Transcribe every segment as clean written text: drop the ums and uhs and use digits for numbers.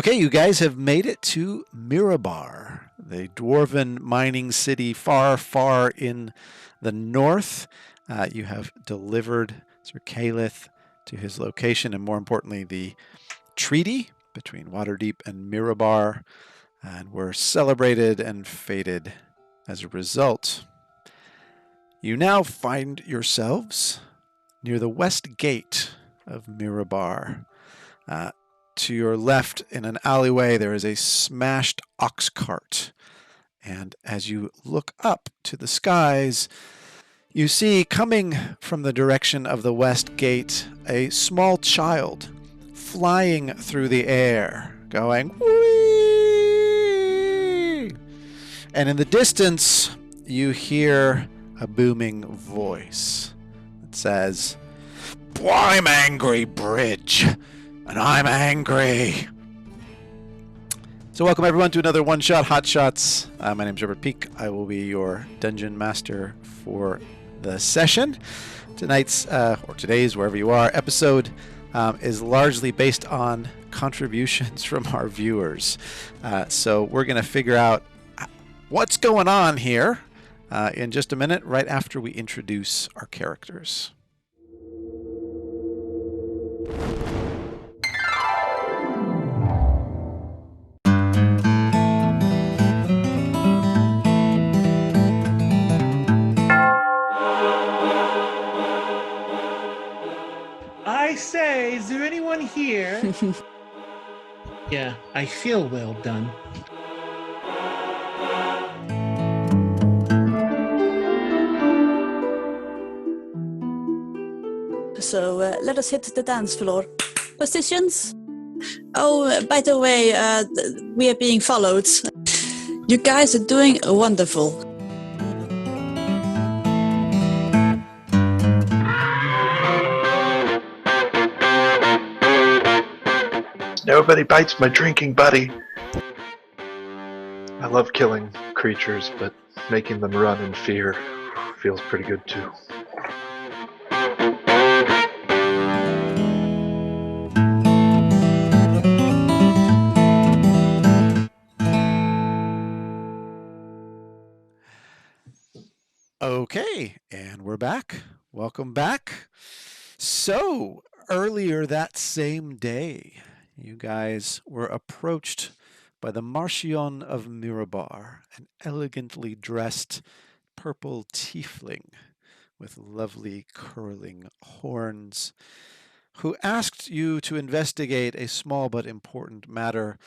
Okay, you guys have made it to Mirabar, the dwarven mining city far, far in the north. You have delivered Sir Calith to his location, and more importantly, the treaty between Waterdeep and Mirabar, and were celebrated and fated as a result. You now find yourselves near the west gate of Mirabar. To your left, in an alleyway, there is a smashed ox cart. And as you look up to the skies, you see coming from the direction of the west gate a small child flying through the air, going, "Whee!" And in the distance, you hear a booming voice that says, "I'm angry, Bridge. And I'm angry." So welcome everyone to another one-shot Hotshots. My name is Robert Peak. I will be your dungeon master for the session. Tonight's, or today's, wherever you are, episode is largely based on contributions from our viewers. So we're going to figure out what's going on here in just a minute, right after we introduce our characters. I say, is there anyone here? Yeah, I feel well done. So let us hit the dance floor. Positions. Oh, by the way, we are being followed. You guys are doing wonderful. Nobody bites my drinking buddy. I love killing creatures, but making them run in fear feels pretty good too. Okay, and we're back. Welcome back. So, earlier that same day, you guys were approached by the Marchion of Mirabar, an elegantly dressed purple tiefling with lovely curling horns, who asked you to investigate a small but important matter,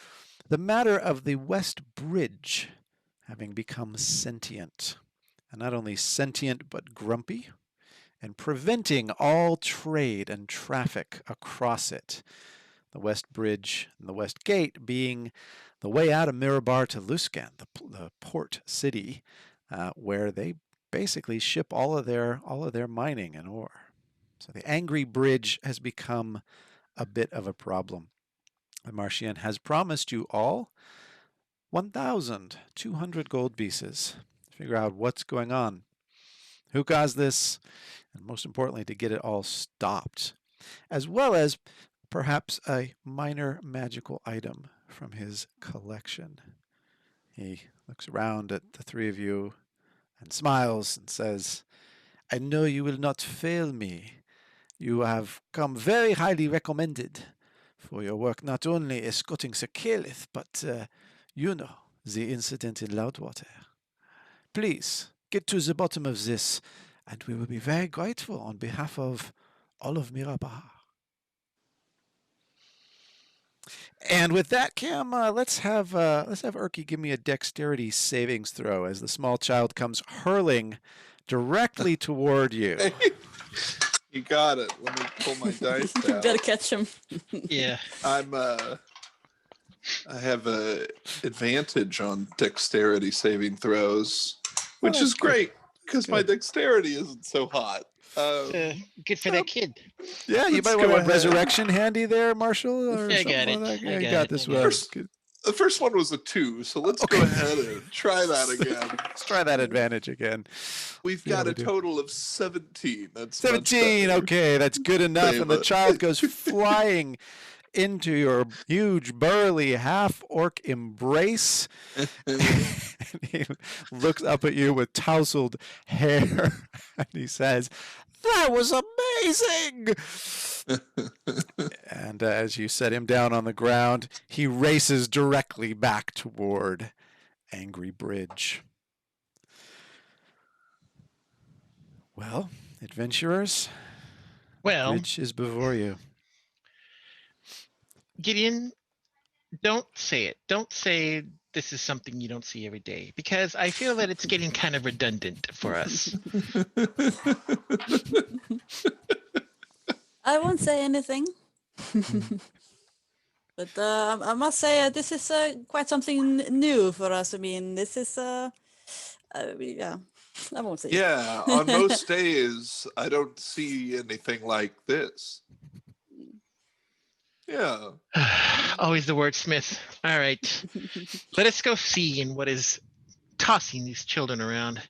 the matter of the West Bridge having become sentient. And not only sentient, but grumpy, and preventing all trade and traffic across it. The West Bridge and the West Gate being the way out of Mirabar to Luskan, the port city, where they basically ship all of their mining and ore. So the angry bridge has become a bit of a problem. The Marchian has promised you all 1,200 gold pieces. Figure out what's going on, who caused this, and most importantly, to get it all stopped, as well as perhaps a minor magical item from his collection. He looks around at the three of you and smiles and says, "I know you will not fail me. You have come very highly recommended for your work, not only escorting Sir Calith, but, the incident in Loudwater. Please, get to the bottom of this, and we will be very grateful on behalf of all of Mirabar." And with that, Cam, let's have Erky give me a dexterity savings throw as the small child comes hurling directly toward you. Hey, you got it. Let me pull my dice out. Better catch him. Yeah. I have a advantage on dexterity saving throws, which is great because my dexterity isn't so hot. Good for that kid. Yeah, you might want resurrection handy there, Marshall. Or I got something it. Like that. I You got got it. this I one. got The first one was a 2, so let's go ahead and try that again. Let's try that advantage again. We've got a total of 17. That's 17. Okay, that's good enough. And the child goes flying into your huge, burly, half-orc embrace. And he looks up at you with tousled hair, and he says, "That was amazing!" And as you set him down on the ground, he races directly back toward Angry Bridge. Well, adventurers, the Well, bridge is before you. Gideon, don't say it. Don't say this is something you don't see every day, because I feel that it's getting kind of redundant for us. I won't say anything. But I must say this is quite something new for us. I mean, this is yeah. I won't say. Yeah, on most days, I don't see anything like this. Yeah. Always the wordsmith. All right. Let us go see in what is tossing these children around.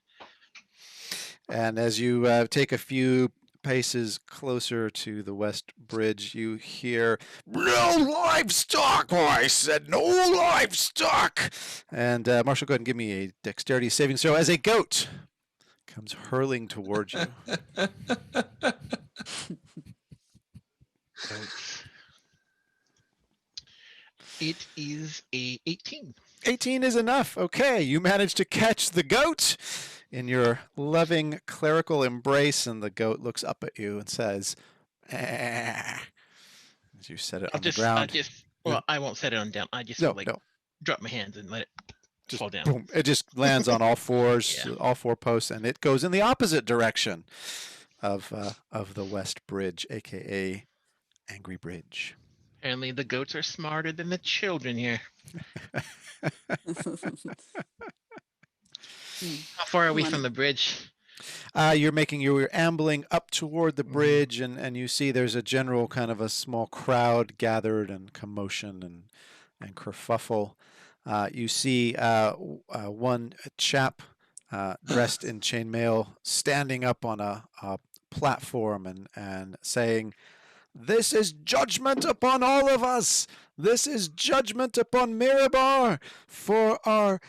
And as you take a few paces closer to the West Bridge, you hear, "No livestock! I said no livestock!" And Marshall, go ahead and give me a dexterity saving throw as a goat comes hurling towards you. It is a 18. 18 is enough. Okay, you managed to catch the goat in your loving clerical embrace, and the goat looks up at you and says, "Ah," as you set it on the ground. I won't set it on down. I just No, will, no. drop my hands and let it Just fall down. boom, it just lands on all fours, Yeah. all four posts, and it goes in the opposite direction of the West Bridge, aka Angry Bridge. Apparently the goats are smarter than the children here. How far are we from the bridge? You're ambling up toward the bridge, and you see there's a general kind of a small crowd gathered and commotion and kerfuffle. You see one chap dressed in chainmail standing up on a platform and saying, "This is judgment upon all of us. This is judgment upon Mirabar for our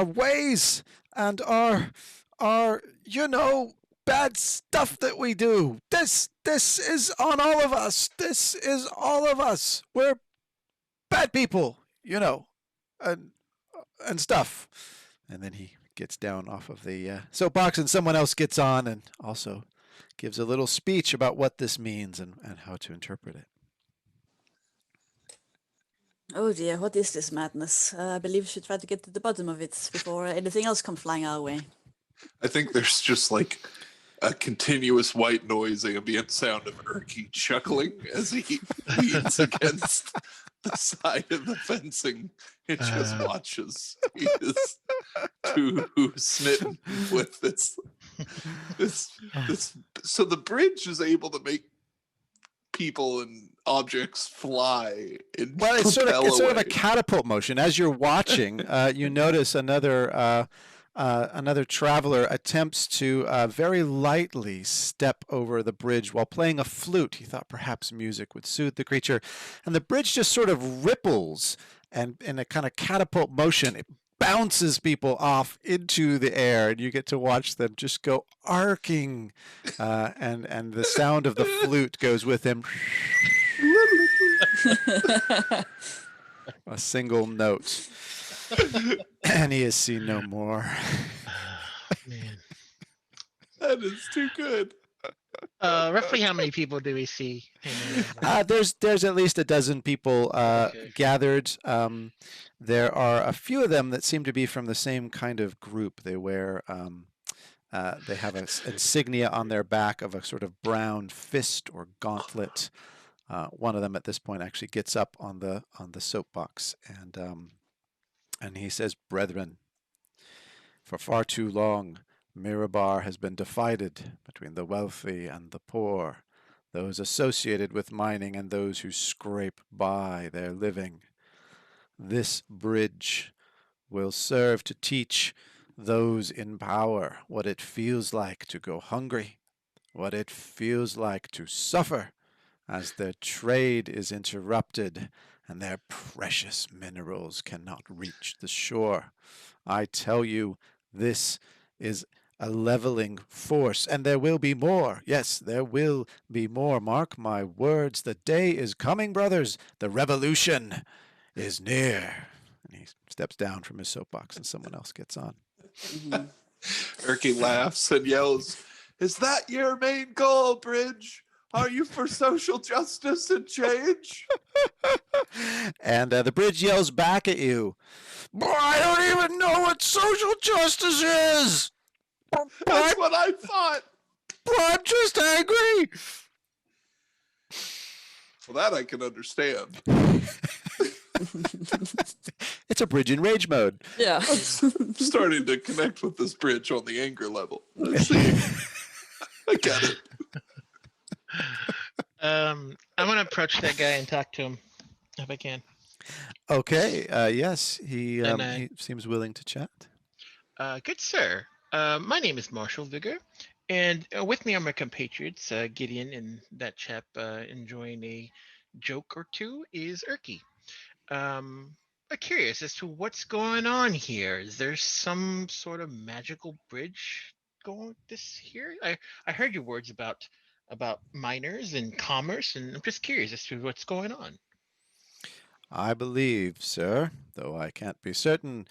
ways and our bad stuff that we do. This is on all of us. This is all of us. We're bad people, and stuff." And then he gets down off of the soapbox, and someone else gets on and also gives a little speech about what this means and how to interpret it. Oh dear, what is this madness? I believe we should try to get to the bottom of it before anything else comes flying our way. I think there's just like a continuous white noise ambient sound of Erky chuckling as he leans against the side of the fencing and just watches. He is too smitten with this. So the bridge is able to make people and objects fly. Well, it's sort of a catapult motion. As you're watching, you notice another traveler attempts to very lightly step over the bridge while playing a flute. He thought perhaps music would soothe the creature, and the bridge just sort of ripples, and in a kind of catapult motion, it bounces people off into the air, and you get to watch them just go arcing, and the sound of the flute goes with him. A single note. And he is seen no more. Man. That is too good. Roughly how many people do we see? There's at least a dozen people gathered. There are a few of them that seem to be from the same kind of group. They wear they have an insignia on their back of a sort of brown fist or gauntlet. One of them at this point actually gets up on the soapbox and he says, "Brethren, for far too long, Mirabar has been divided between the wealthy and the poor, those associated with mining and those who scrape by their living. This bridge will serve to teach those in power what it feels like to go hungry, what it feels like to suffer, as their trade is interrupted and their precious minerals cannot reach the shore. I tell you, this is a leveling force, and there will be more. Yes, there will be more. Mark my words. The day is coming, brothers. The revolution is near. And he steps down from his soapbox, and someone else gets on. Mhm. Erky laughs and yells, "Is that your main goal, Bridge? Are you for social justice and change?" And the bridge yells back at you, "Boy, I don't even know what social justice is! That's what I thought. I'm just angry!" Well, that I can understand. It's a bridge in rage mode. Yeah. Starting to connect with this bridge on the anger level. Let's see. I get it. I'm gonna approach that guy and talk to him if I can. Okay, yes, he And I- he seems willing to chat. Good sir, my name is Marshall Vigor, and with me are my compatriots, Gideon and that chap enjoying a joke or two is Erky. I'm curious as to what's going on here. Is there some sort of magical bridge going this here? I heard your words about miners and commerce, and I'm just curious as to what's going on. I believe, sir, though I can't be certain,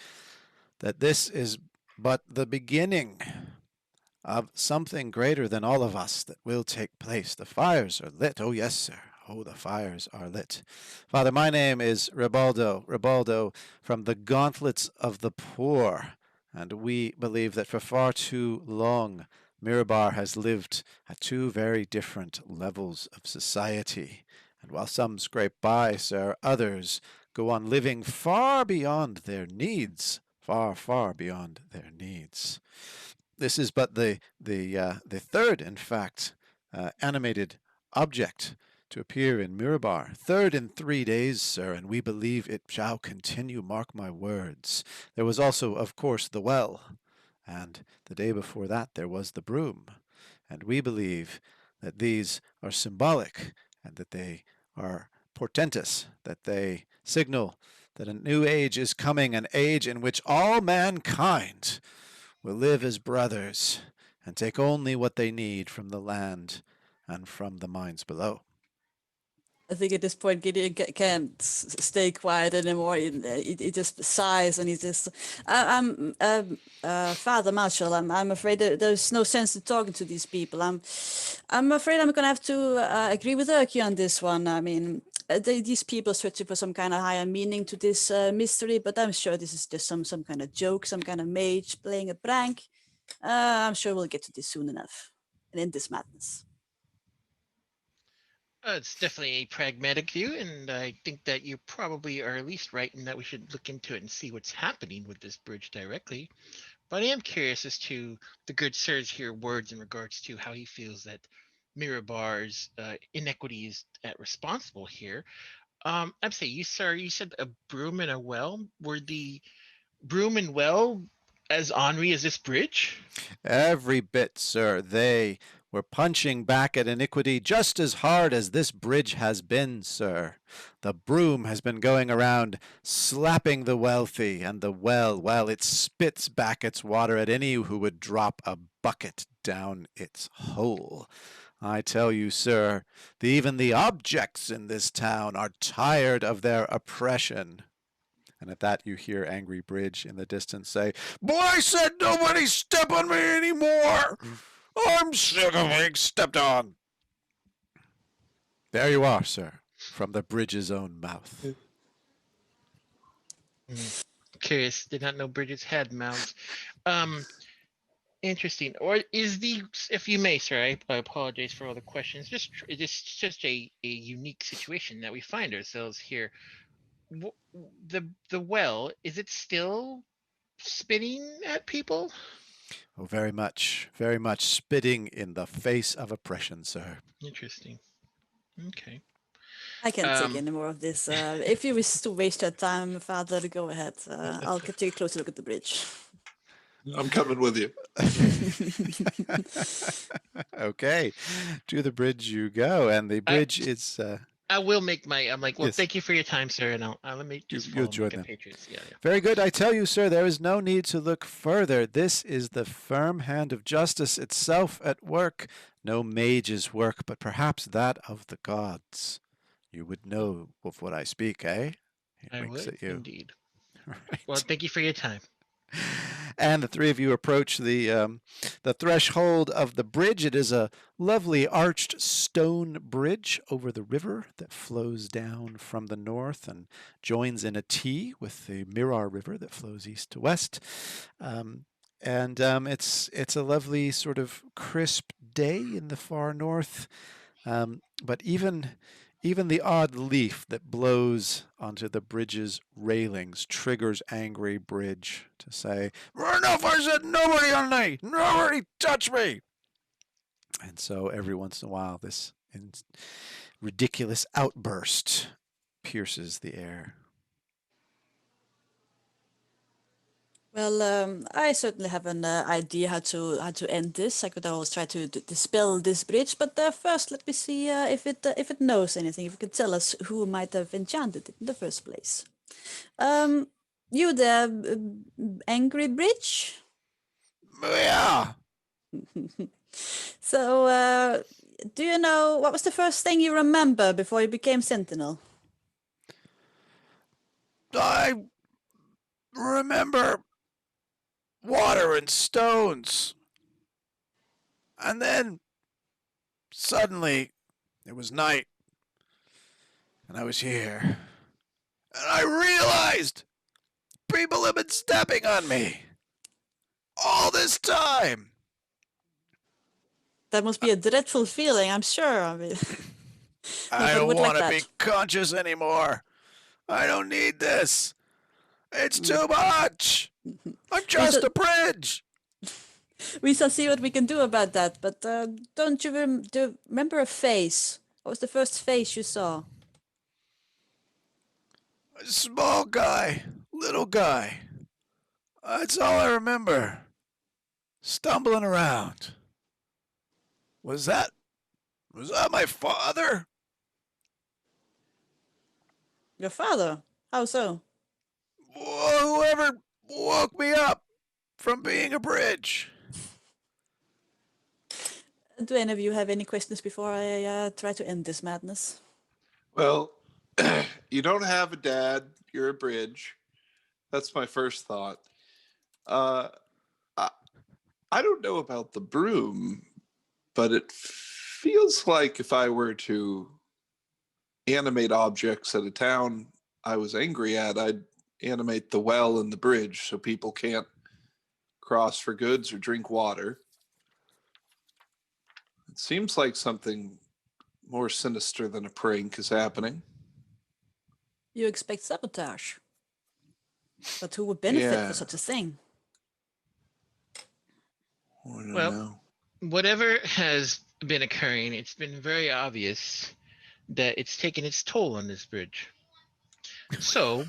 that this is but the beginning of something greater than all of us that will take place. The fires are lit. Oh, yes, sir. Oh, the fires are lit. Father, my name is Ribaldo from the Gauntlets of the Poor, and we believe that for far too long Mirabar has lived at two very different levels of society. And while some scrape by, sir, others go on living far beyond their needs, far beyond their needs. This is but the third, in fact, animated object to appear in Mirabar. Third in 3 days, sir, and we believe it shall continue, mark my words. There was also, of course, the well, and the day before that there was the broom. And we believe that these are symbolic and that they are portentous, that they signal that a new age is coming, an age in which all mankind will live as brothers and take only what they need from the land and from the mines below. I think at this point Gideon can't stay quiet anymore. He just sighs and he just, Father Marshall, I'm afraid there's no sense in talking to these people. I'm afraid I'm gonna have to agree with Erky on this one. I mean, these people are searching for some kind of higher meaning to this mystery, but I'm sure this is just some kind of joke, some kind of mage playing a prank. I'm sure we'll get to this soon enough and end this madness. It's definitely a pragmatic view, and I think that you probably are at least right in that we should look into it and see what's happening with this bridge directly. But I am curious as to the good sir's here words in regards to how he feels that Mirabar's inequity is responsible here. I'm saying, you sir, you said a broom and a well. Were the broom and well as ornery as this bridge? Every bit, sir. They were punching back at iniquity just as hard as this bridge has been, sir. The broom has been going around slapping the wealthy, and the well, it spits back its water at any who would drop a bucket down its hole. I tell you, sir, even the objects in this town are tired of their oppression. And at that, you hear Angry Bridge in the distance say, "Boy, I said nobody step on me anymore! I'm sick of being stepped on!" There you are, sir, from the bridge's own mouth. Curious, did not know bridges had mouths. Interesting. Or is the, if you may, sir, I apologize for all the questions. Just a unique situation that we find ourselves here. The well, is it still spitting at people? Oh, very much spitting in the face of oppression, sir. Interesting. Okay. I can't take any more of this. If you wish to waste your time, Father, go ahead. I'll take a closer look at the bridge. I'm coming with you. Okay, to the bridge you go, and the bridge is. I will make my. I'm like, well, Yes. thank you for your time, sir, and let me just You'll follow my join them. compatriots. Yeah. Very good. I tell you, sir, there is no need to look further. This is the firm hand of justice itself at work. No mage's work, but perhaps that of the gods. You would know of what I speak, eh? He I winks would at you. indeed. Right. Well, thank you for your time. And the three of you approach the threshold of the bridge. It is a lovely arched stone bridge over the river that flows down from the north and joins in a T with the Mirabar River that flows east to west. It's a lovely sort of crisp day in the far north. But even the odd leaf that blows onto the bridge's railings triggers angry bridge to say, "Enough! I said nobody on me! Nobody touch me!" And so every once in a while, this ridiculous outburst pierces the air. Well, I certainly have an idea how to end this. I could always try to dispel this bridge, but first let me see if it knows anything. If it can tell us who might have enchanted it in the first place. You there, angry bridge? Yeah, So, do you know what was the first thing you remember before you became Sentinel? I remember water and stones. And then suddenly it was night, and I was here. And I realized people have been stepping on me all this time. That must be a dreadful feeling, I'm sure. I mean, I nobody don't would like want to that. be conscious anymore. I don't need this. It's too much. I'm just a bridge. We shall see what we can do about that. But don't you remember a face? What was the first face you saw? A small guy, little guy. That's all I remember. Stumbling around. Was that my father? Your father? How so? Whoever woke me up from being a bridge. Do any of you have any questions before I try to end this madness? Well, you don't have a dad. You're a bridge. That's my first thought. Uh, I don't know about the broom, but it feels like if I were to animate objects at a town I was angry at, I'd animate the well and the bridge so people can't cross for goods or drink water. It seems like something more sinister than a prank is happening. You expect sabotage. But who would benefit Yeah. for such a thing? I don't Well, know. whatever has been occurring, it's been very obvious that it's taken its toll on this bridge. So,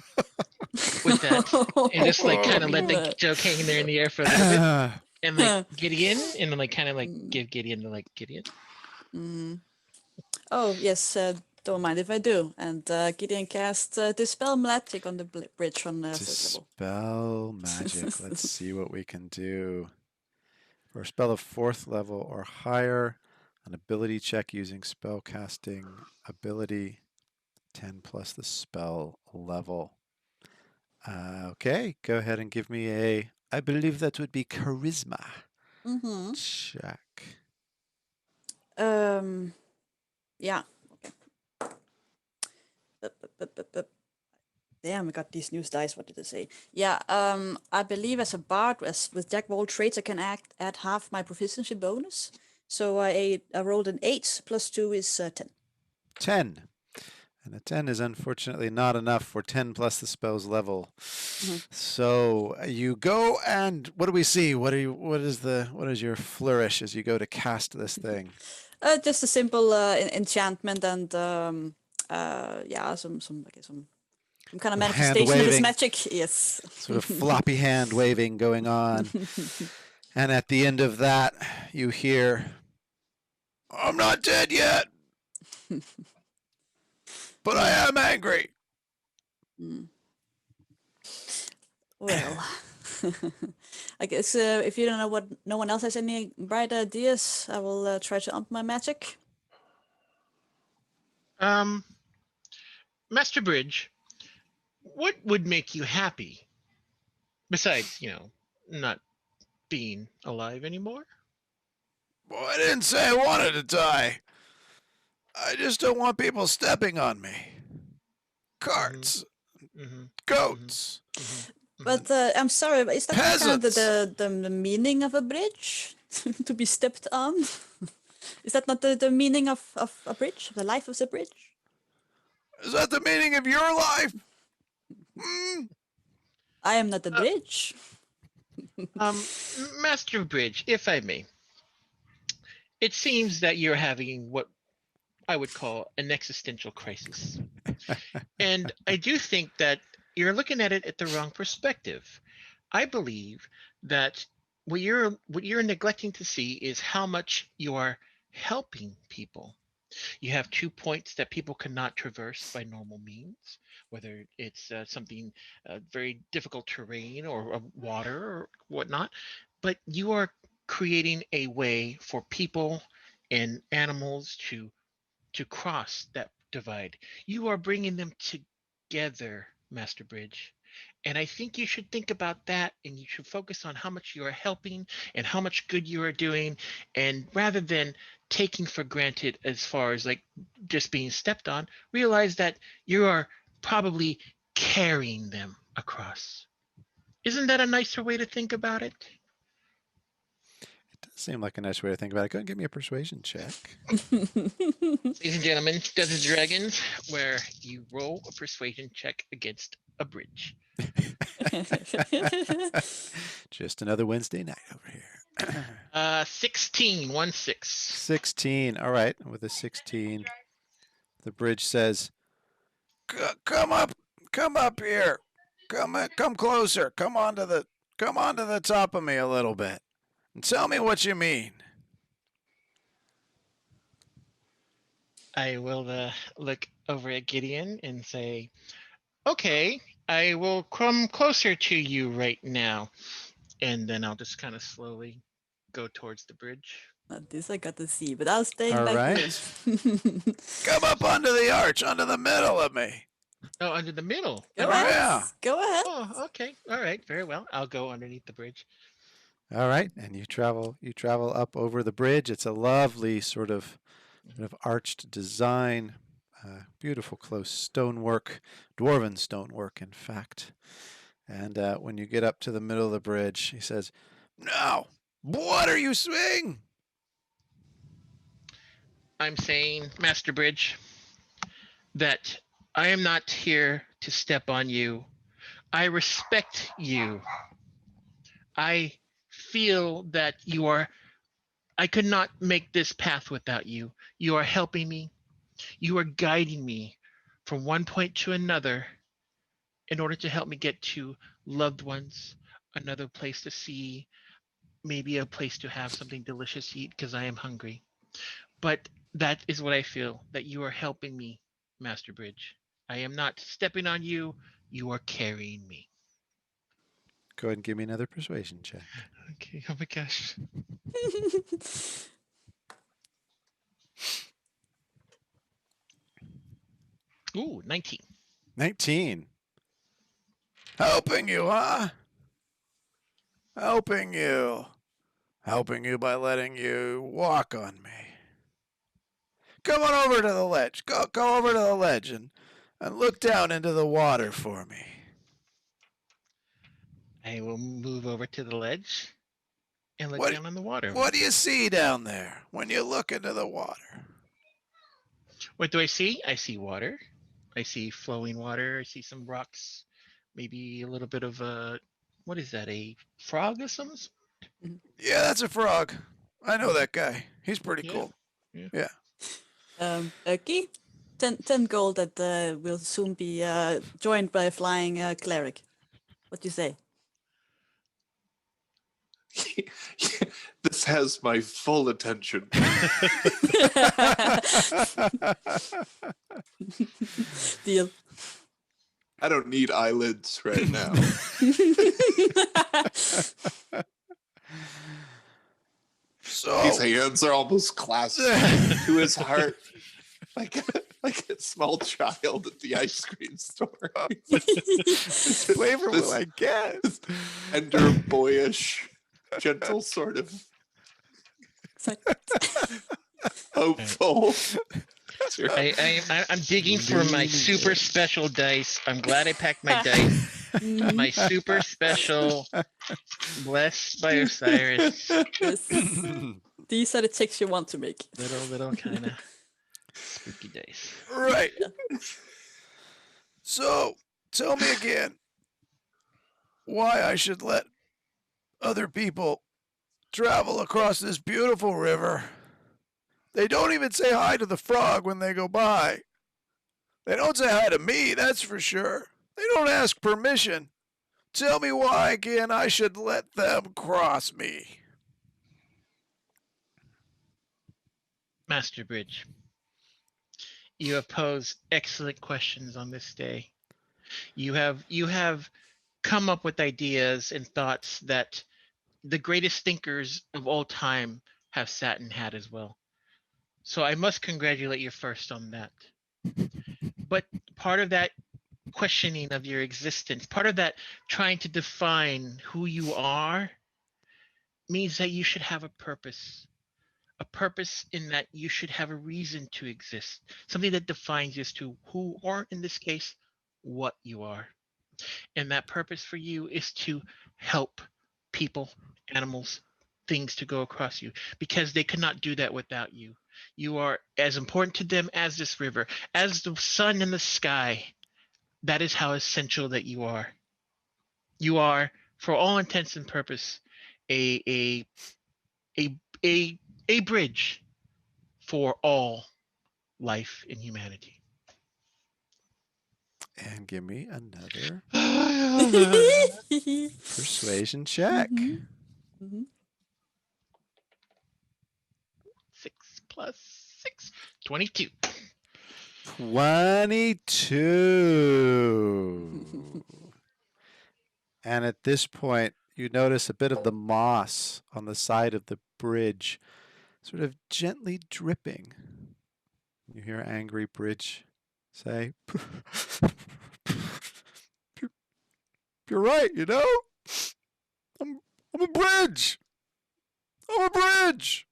with that, and just like kind of let the joke hang there in the air for a little bit, and like Gideon, and then like kind of like give Gideon the like Gideon. Oh, yes, don't mind if I do. And Gideon cast Dispel Magic on the bridge on third level. Dispel magic. Let's see what we can do. For a spell of 4th level or higher, an ability check using spell casting ability, 10 plus the spell level. Okay, go ahead and give me I believe that would be charisma check. Yeah. Okay. Damn, I got these new dice. What did it say? Yeah, I believe as a bard, with Jack of all trades, I can add half my proficiency bonus. So I rolled an 8 plus 2 is 10. 10. And a 10 is unfortunately not enough for 10 plus the spell's level. So you go and what do we see? What is your flourish as you go to cast this thing? Just a simple enchantment and some Some kind of With hand manifestation of his waving. magic. Yes. Sort of floppy hand waving going on. And at the end of that, you hear, I'm not dead yet, but I am angry. Well, I guess if you don't know what, no one else has any bright ideas, I will try to ump my magic. Master Bridge, what would make you happy? Besides, not being alive anymore? Well, I didn't say I wanted to die. I just don't want people stepping on me. Carts, Mm-hmm. goats, But I'm sorry, but is that not kind of peasants. the meaning of a bridge? To be stepped on? Is that not the meaning of a bridge? The life of the bridge? Is that the meaning of your life? I am not the bridge. Master Bridge, if I may, it seems that you're having what I would call an existential crisis. And I do think that you're looking at it at the wrong perspective. I believe that what you're neglecting to see is how much you are helping people. You have 2 points that people cannot traverse by normal means, whether it's something very difficult terrain or water or whatnot. But you are creating a way for people and animals to cross that divide. You are bringing them together, Master Bridge. And I think you should think about that and you should focus on how much you are helping and how much good you are doing. And rather than taking for granted as far as like just being stepped on, realize that you are probably carrying them across. Isn't that a nicer way to think about it? It does seem like a nice way to think about it. Go ahead and give me a persuasion check. Ladies and gentlemen, Dungeons and Dragons, where you roll a persuasion check against a bridge. Just another Wednesday night over here. 16, 1-6. 16. All right. With a 16, the bridge says, "Come up here. Come closer. Come onto the top of me a little bit, and tell me what you mean." I will look over at Gideon and say, okay, I will come closer to you right now. And then I'll just kind of slowly go towards the bridge. This I got to see, but I'll stay All back right. here. Come up onto the arch, onto the middle of me. Oh, under the middle. Go Oh, ahead. yeah. Go ahead. Oh, okay. All right. Very well. I'll go underneath the bridge. All right, and you travel up over the bridge. It's a lovely sort of arched design, beautiful close stonework, dwarven stonework, in fact. And when you get up to the middle of the bridge, he says, "Now, what are you saying?" I'm saying, Master Bridge, that I am not here to step on you. I respect you. I feel that you are. I could not make this path without you. You are helping me. You are guiding me from one point to another in order to help me get to loved ones, another place to see, maybe a place to have something delicious to eat because I am hungry. But that is what I feel, that you are helping me, Master Bridge. I am not stepping on you, you are carrying me. Go ahead and give me another persuasion check. Okay, oh my gosh. Ooh, 19. 19. Helping you, huh? Helping you. Helping you by letting you walk on me. Come on over to the ledge. Go over to the ledge and look down into the water for me. I will move over to the ledge and look down on the water. What do you see down there when you look into the water? What do I see? I see water. I see flowing water. I see some rocks. Maybe a little bit of what is that? A frog or something? Yeah, that's a frog. I know that guy. He's pretty Yeah. cool. Yeah. Yeah. Erky, 10 gold that will soon be joined by a flying cleric. What do you say? This has my full attention. Deal. I don't need eyelids right now. So His hands are almost clasped to his heart, like a small child at the ice cream store. this flavor will I get? Tender, boyish, gentle sort of hopeful. I'm digging for my super special dice. I'm glad I packed my dice. My super special, blessed by Osiris. Yes. These are the checks you want to make. Little kind of spooky dice. Right. So, tell me again why I should let other people travel across this beautiful river. They don't even say hi to the frog when they go by. They don't say hi to me, that's for sure. They don't ask permission. Tell me why again I should let them cross me. Master Bridge, you have posed excellent questions on this day. You have come up with ideas and thoughts that the greatest thinkers of all time have sat and had as well. So I must congratulate you first on that. But part of that questioning of your existence, part of that trying to define who you are, means that you should have a purpose. A purpose in that you should have a reason to exist, something that defines you as to who, or in this case, what you are. And that purpose for you is to help people, animals, things to go across you, because they could not do that without you. You are as important to them as this river, as the sun in the sky. That is how essential that you are. You are, for all intents and purpose, a bridge for all life in humanity. And give me another Mhm. persuasion check. Mhm. 6 plus 6, 22. 22. And at this point, you notice a bit of the moss on the side of the bridge sort of gently dripping. You hear Angry Bridge say, You're right, you know? I'm a bridge. I'm a bridge.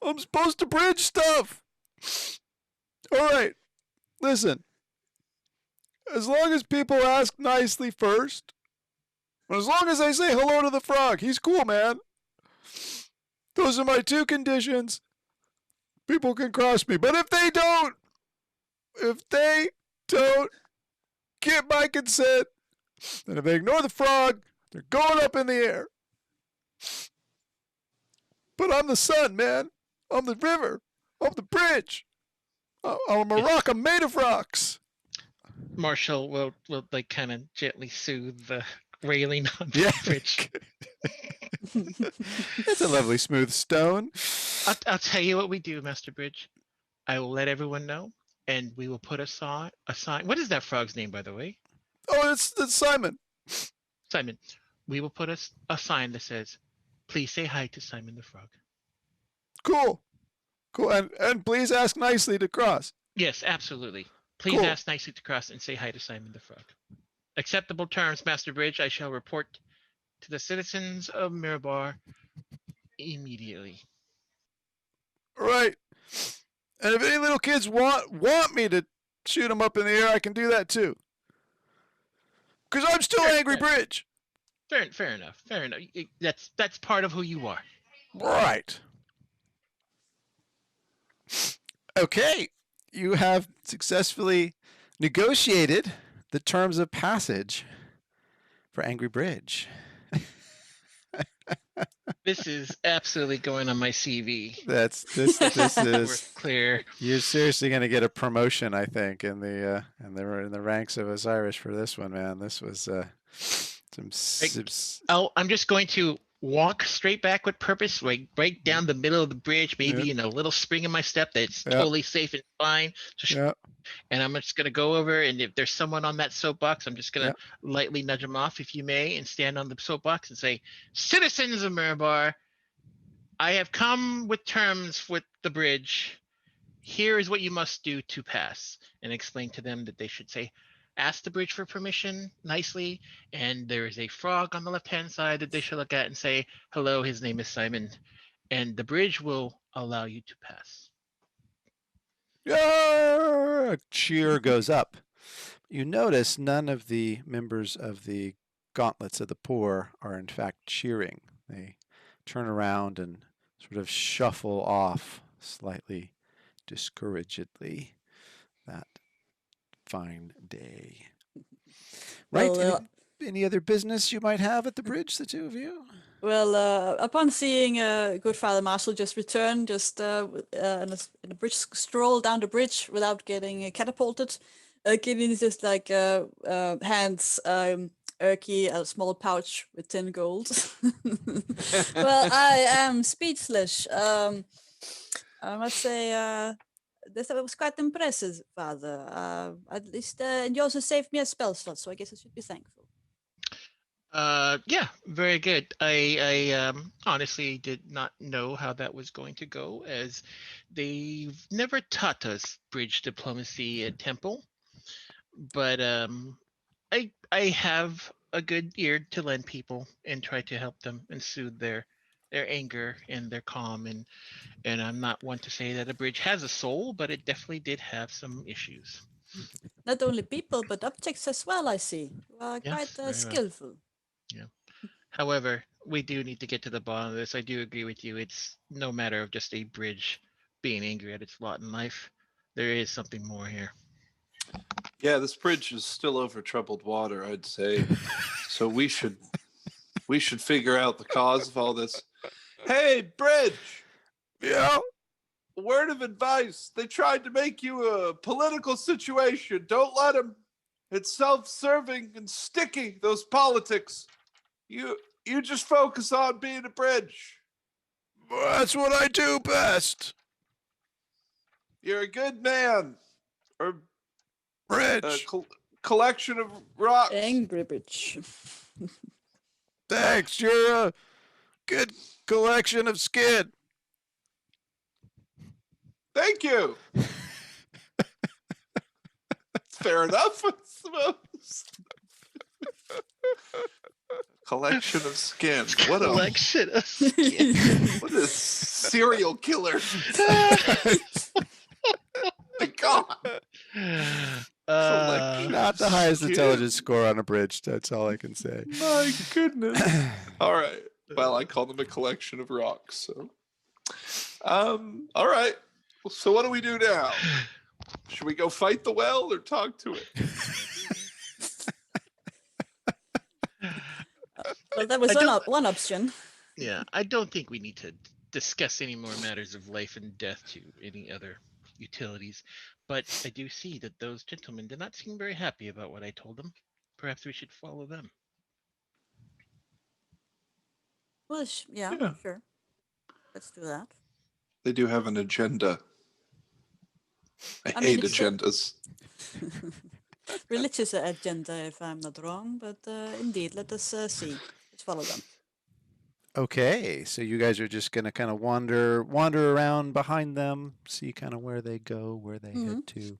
I'm supposed to bridge stuff. All right, listen. As long as people ask nicely first, and as long as I say hello to the frog, he's cool, man. Those are my two conditions. People can cross me. But if they don't get my consent, then if they ignore the frog, they're going up in the air. But I'm the sun, man. I'm the river. I'm the bridge. I'm a rock. I'm made of rocks. Marshall will like kind of gently soothe the railing on the Yeah. bridge. It's a lovely smooth stone. I'll tell you what we do, Master Bridge. I will let everyone know, and we will put a sign. What is that frog's name, by the way? Oh, it's Simon. Simon. We will put a sign that says, "Please say hi to Simon the Frog." Cool. And please ask nicely to cross. Yes, absolutely. Please Cool. ask nicely to cross and say hi to Simon the Frog. Acceptable terms, Master Bridge. I shall report to the citizens of Mirabar immediately. All right. And if any little kids want me to shoot them up in the air, I can do that too. Because I'm still Angry Bridge. Fair enough. That's part of who you are. Right. Okay. You have successfully negotiated the terms of passage for Angry Bridge. This is absolutely going on my CV. That's this. This We're is. clear. You're seriously going to get a promotion, I think, in the ranks of Osiris for this one, man. This was I'm just going to walk straight back with purpose, like right down the middle of the bridge, maybe in a little spring in my step that's totally safe and fine. And I'm just going to go over, and if there's someone on that soapbox, I'm just going to lightly nudge them off, if you may, and stand on the soapbox and say, "Citizens of Mirabar, I have come with terms with the bridge. Here is what you must do to pass," and explain to them that they should say, "Ask the bridge for permission nicely, and there is a frog on the left-hand side that they should look at and say, 'Hello, his name is Simon,' and the bridge will allow you to pass." A cheer goes up. You notice none of the members of the Gauntlets of the Poor are in fact cheering. They turn around and sort of shuffle off slightly discouragedly that fine day. Right? Well, any other business you might have at the bridge, the two of you? Well, upon seeing good Father Marshal just return, just in a bridge stroll down the bridge without getting catapulted, Gideon just like hands Erky a small pouch with 10 gold. Well, I am speechless. I must say, this was quite impressive, Father. At least, and you also saved me a spell slot, so I guess I should be thankful. Yeah, very good. I honestly did not know how that was going to go, as they've never taught us bridge diplomacy at Temple. But I have a good ear to lend people and try to help them and soothe their anger and their calm, and I'm not one to say that a bridge has a soul, but it definitely did have some issues. Not only people, but objects as well, I see. Yes, Quite skillful. Well. Yeah. However, we do need to get to the bottom of this. I do agree with you. It's no matter of just a bridge being angry at its lot in life. There is something more here. Yeah, this bridge is still over troubled water, I'd say. So we should figure out the cause of all this. Hey, bridge! Yeah. Word of advice. They tried to make you a political situation. Don't let them. It's self-serving and sticky, those politics. You just focus on being a bridge. That's what I do best. You're a good man. Or Bridge. Collection of rocks. Angry bridge. Thanks. You're a good collection of skin. Thank you. Fair enough, I suppose. Collection of skin. What a collection of skin. What a serial killer. My God. Not the highest intelligence score on a bridge. That's all I can say. My goodness. All right. Well, I call them a collection of rocks. So, all right. So, what do we do now? Should we go fight the well or talk to it? Well, that was one option. Yeah, I don't think we need to discuss any more matters of life and death to any other utilities. But I do see that those gentlemen did not seem very happy about what I told them. Perhaps we should follow them. Well, yeah, sure. Let's do that. They do have an agenda. I hate agendas. Religious agenda, if I'm not wrong, but indeed, let us see. Let's follow them. Okay, so you guys are just gonna kind of wander around behind them, see kind of where they go, where they head to.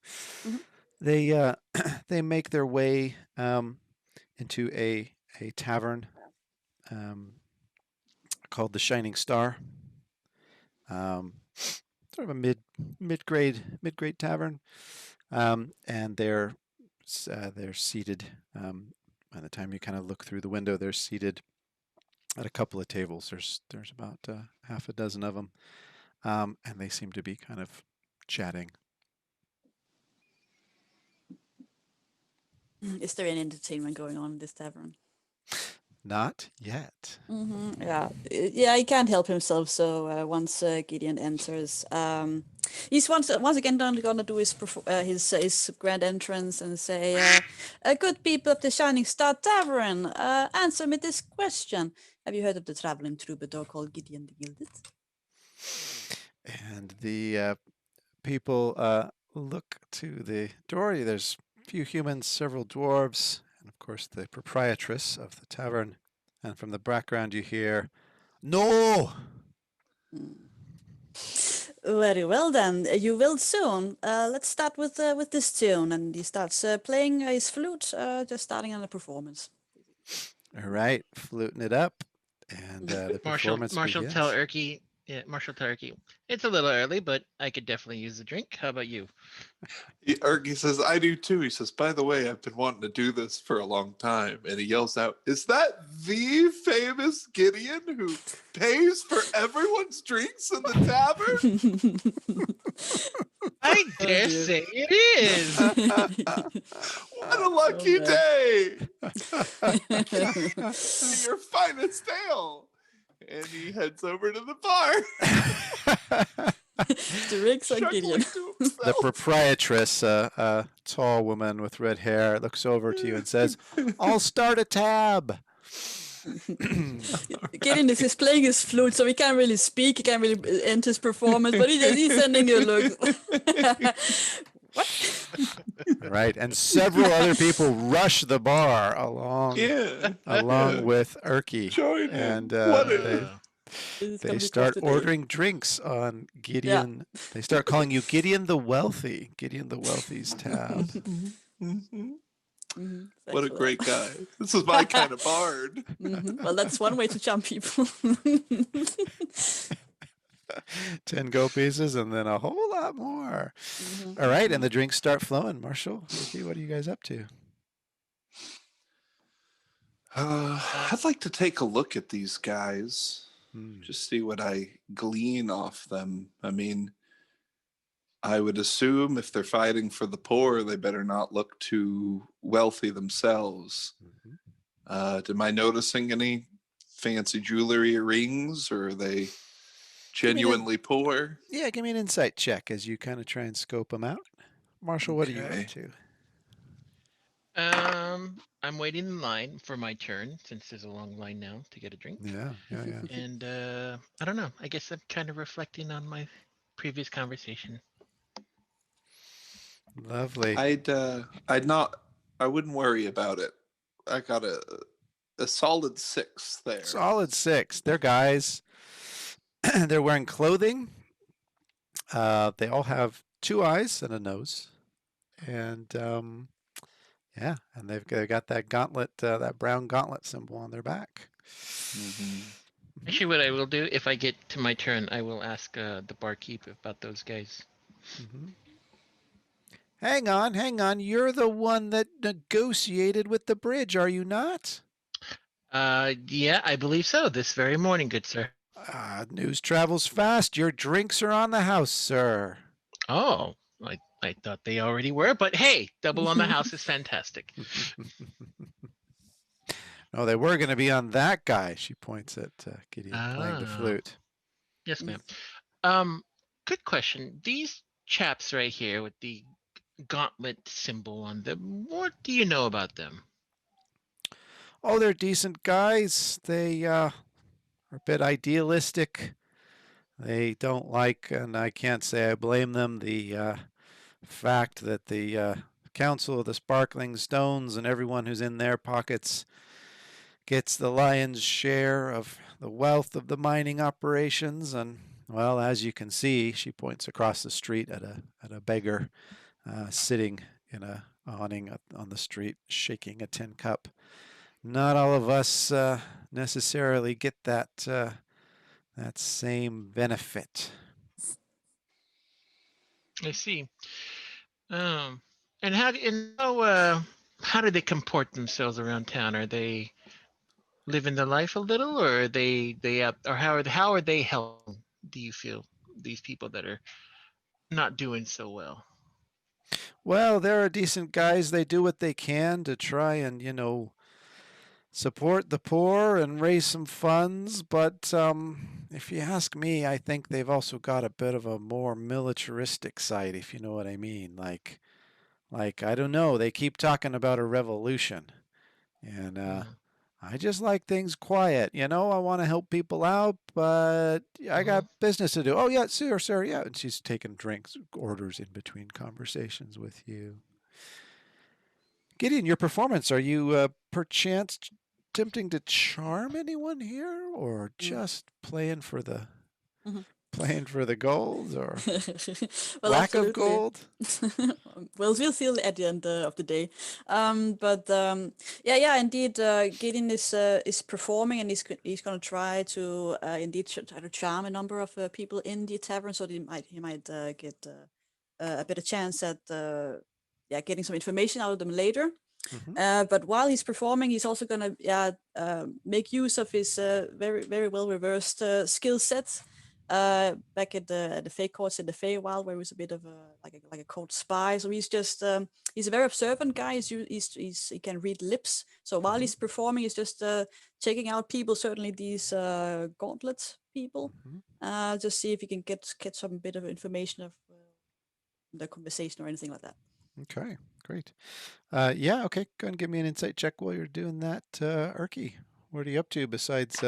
They make their way into a tavern called the Shining Star. Sort of a mid-grade tavern, and they're seated. By the time you kind of look through the window, they're seated at a couple of tables. There's about half a dozen of them, and they seem to be kind of chatting. Is there any entertainment going on in this tavern? Not yet. Yeah, yeah, he can't help himself. So once Gideon enters, he's once again gonna do his grand entrance and say, "Good people of the Shining Star Tavern, answer me this question: Have you heard of the traveling troubadour called Gideon the Gilded?" And the people look to the door. There's a few humans, several dwarves, and of course the proprietress of the tavern. And from the background, you hear, "No!" Very well then, you will soon. Let's start with this tune, and he starts playing his flute, just starting on a performance. All right, fluting it up, and the performance Tell begins. Erky, Marshall tell Erky, it's a little early, but I could definitely use a drink. How about you? Erky says, I do too. He says, by the way, I've been wanting to do this for a long time. And he yells out, is that the famous Gideon who pays for everyone's drinks in the tavern? I dare dear. say it is. What a lucky man. day! Your finest ale! And he heads over to the bar. Drinks on Gideon. chuckling to The himself. proprietress, a tall woman with red hair, looks over to you and says, "I'll start a tab." Gideon is playing his flute, so he can't really speak, he can't really end his performance, but he's sending you a look. What? Right, and several other people rush the bar along with Erky, Join in. and What they start ordering drinks on Gideon. Yeah. They start calling you Gideon the Wealthy. Gideon the Wealthy's tab. What a great guy. This is my kind of bard. Well, that's one way to charm people. 10 gold pieces and then a whole lot more. All right, and the drinks start flowing. Marshall, what are you guys up to? I'd like to take a look at these guys. Just see what I glean off them. I mean, I would assume if they're fighting for the poor, they better not look too wealthy themselves. Am I noticing any fancy jewelry or rings, or are they genuinely poor? Yeah, give me an insight check as you kind of try and scope them out. Marshall, what are you up to? I'm waiting in line for my turn since there's a long line now to get a drink. Yeah. And I don't know. I guess I'm kind of reflecting on my previous conversation. Lovely. I wouldn't worry about it. I got a solid 6 there. Solid 6. They're guys. They're wearing clothing. They all have 2 eyes and a nose, and yeah, and they've got that gauntlet, that brown gauntlet symbol on their back. Actually, what I will do if I get to my turn, I will ask the barkeep about those guys. Hang on. You're the one that negotiated with the bridge, are you not? Yeah, I believe so. This very morning, good sir. News travels fast. Your drinks are on the house, sir. Oh, I thought they already were, but hey, double on the house is fantastic. No, they were going to be on that guy. She points at Gideon playing the flute. Yes, ma'am. Good question. These chaps right here with the gauntlet symbol on them, what do you know about them? Oh, they're decent guys. They are a bit idealistic. They don't like, and I can't say I blame them, the fact that the Council of the Sparkling Stones and everyone who's in their pockets gets the lion's share of the wealth of the mining operations. And, well, as you can see, she points across the street at a beggar sitting in a awning on the street, shaking a tin cup. Not all of us necessarily get that same benefit. I see. And how do they comport themselves around town? Are they living their life a little, or are they or how are they helping? Do you feel these people that are not doing so well? Well, they're decent guys. They do what they can to try and, support the poor and raise some funds, but if you ask me, I think they've also got a bit of a more militaristic side, if you know what I mean. Like I don't know, they keep talking about a revolution, and I just like things quiet. You know, I want to help people out, but I got business to do. Oh yeah, sir, yeah. And she's taking drinks orders in between conversations with you. Gideon, your performance, are you perchance attempting to charm anyone here, or just playing for the gold, or Well, lack of absolutely. gold? Well, we'll see at the end of the day. Yeah, indeed, Gideon is performing, and he's going to try to indeed try to charm a number of people in the tavern, so he might get a better chance at getting some information out of them later. But while he's performing, he's also going to make use of his very well reversed skill set. Back at the Fey courts in the Feywild, where he was a bit of a cold spy. So he's just he's a very observant guy. He can read lips. So while he's performing, he's just checking out people. Certainly these gauntlet people. Just see if he can get some bit of information of the conversation or anything like that. Okay, great. Yeah, okay. Go ahead and give me an insight check while you're doing that, Erky. What are you up to besides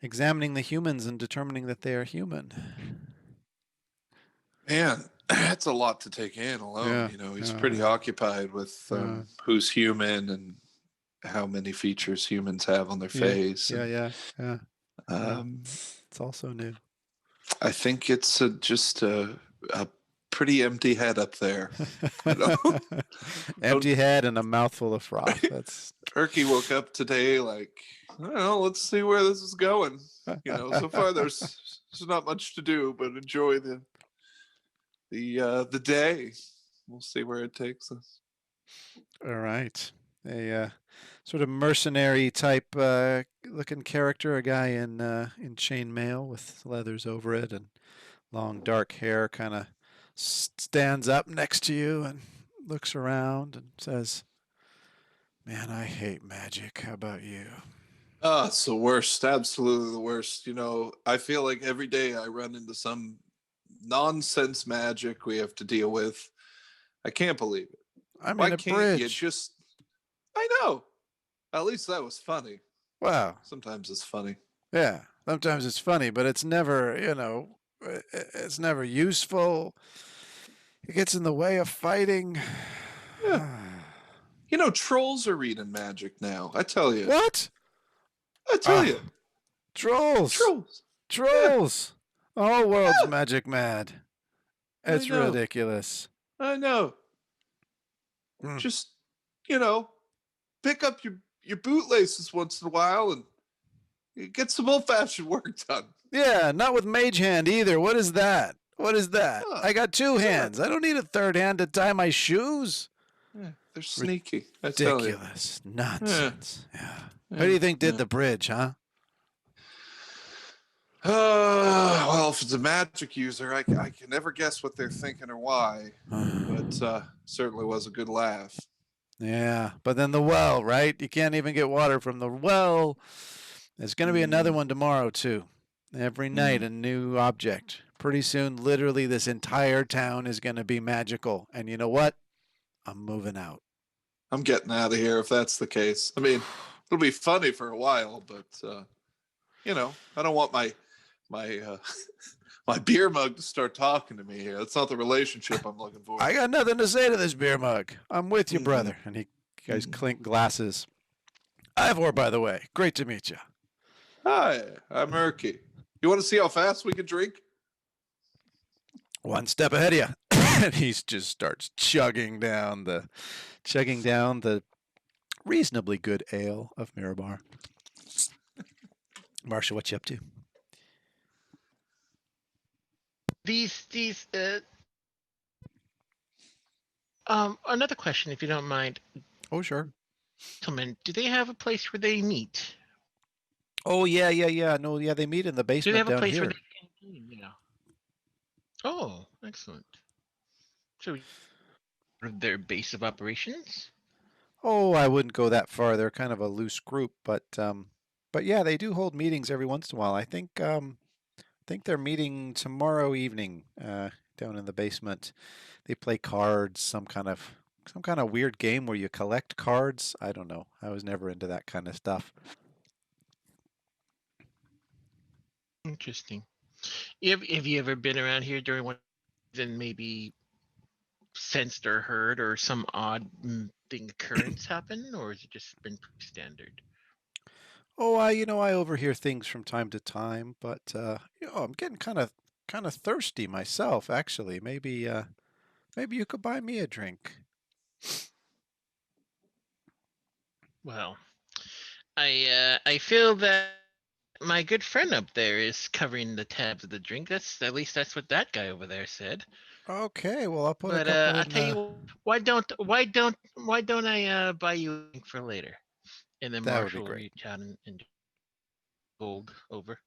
examining the humans and determining that they are human? Man, that's a lot to take in alone. He's pretty occupied with who's human and how many features humans have on their face. Yeah. It's also new. I think it's just a pretty empty head up there. Empty head and a mouthful of froth. That's Turkey woke up today like, I don't know, let's see where this is going. So far there's not much to do, but enjoy the day. We'll see where it takes us. All right. A sort of mercenary type looking character, a guy in chainmail with leathers over it and long dark hair, kind of stands up next to you and looks around and says, "Man, I hate magic. How about you?" Oh, it's the worst. Absolutely the worst. I feel like every day I run into some nonsense magic we have to deal with. I can't believe it. Why can't bridge. You just... I know. At least that was funny. Wow. Sometimes it's funny. Yeah, sometimes it's funny, but it's never, it's never useful. It gets in the way of fighting. Yeah. Trolls are reading magic now. I tell you. What? I tell you. Trolls. Yeah. The whole world's magic mad. It's ridiculous. I know. Just, pick up your bootlaces once in a while and get some old-fashioned work done. Yeah, not with mage hand either. What is that? I got two hands. I don't need a third hand to tie my shoes. Yeah, they're sneaky. Ridiculous. Nonsense. Yeah. Who do you think did the bridge, huh? Well, if it's a magic user, I can never guess what they're thinking or why. But certainly was a good laugh. Yeah, but then the well, right? You can't even get water from the well. There's going to be another one tomorrow, too. Every night, a new object. Pretty soon, literally, this entire town is going to be magical. And you know what? I'm moving out. I'm getting out of here if that's the case. I mean, it'll be funny for a while, but, I don't want my my beer mug to start talking to me here. That's not the relationship I'm looking for. I got nothing to say to this beer mug. I'm with you, brother. And you guys clink glasses. Ivor, by the way, great to meet you. Hi, I'm Murky. You want to see how fast we can drink? One step ahead of you. And he just starts chugging down the reasonably good ale of Mirabar. Marsha, what you up to? Another question, if you don't mind. Oh, sure. Gentlemen, do they have a place where they meet? Oh, yeah. No, yeah, they meet in the basement down here. Do they have a place where they can? Yeah. Oh, excellent. So, their base of operations? Oh, I wouldn't go that far. They're kind of a loose group, but yeah, they do hold meetings every once in a while. I think they're meeting tomorrow evening down in the basement. They play cards, some kind of weird game where you collect cards. I don't know. I was never into that kind of stuff. Interesting. Have you ever been around here during one and maybe sensed or heard or some odd thing occurrence happen, or has it just been pretty standard? Oh, I overhear things from time to time, but I'm getting kind of thirsty myself, actually. Maybe you could buy me a drink. Well, I feel that my good friend up there is covering the tabs of the drink. That's what that guy over there said. Okay, well, I'll put a But couple I'll in tell the. you why don't I buy you a drink for later? And then That would be Marshall will great. reach out and gold over.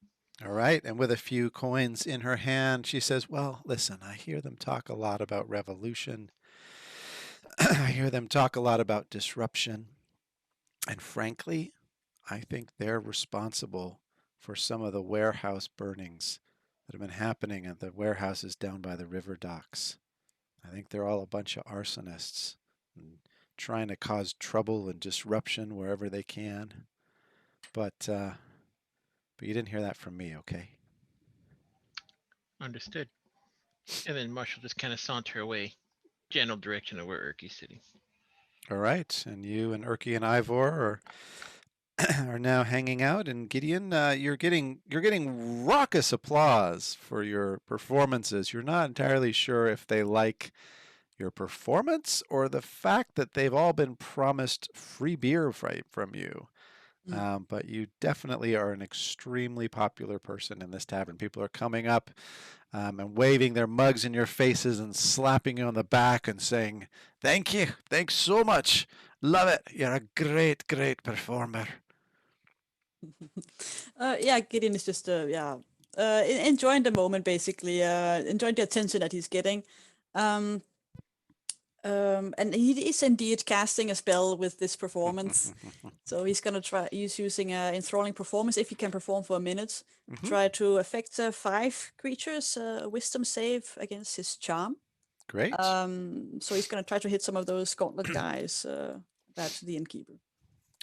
All right, and with a few coins in her hand, she says, "Well, listen, I hear them talk a lot about revolution. I hear them talk a lot about disruption, and frankly, I think they're responsible for some of the warehouse burnings that have been happening at the warehouses down by the river docks. I think they're all a bunch of arsonists and trying to cause trouble and disruption wherever they can. But you didn't hear that from me, okay?" Understood. And then Marshall just kind of saunter away, general direction of where Erky's sitting. All right, and you and Erky and Ivor are now hanging out. And Gideon, you're getting raucous applause for your performances. You're not entirely sure if they like your performance or the fact that they've all been promised free beer from you. But you definitely are an extremely popular person in this tavern. People are coming up and waving their mugs in your faces and slapping you on the back and saying, "Thank you. Thanks so much. Love it. You're a great, great performer." Yeah, Gideon is just enjoying the moment basically, enjoying the attention that he's getting. Um, and he is indeed casting a spell with this performance. So he's gonna try. He's using enthralling performance if he can perform for a minute. Try to affect 5 creatures. Wisdom save against his charm. Great. So he's gonna try to hit some of those gauntlet guys. That's the innkeeper.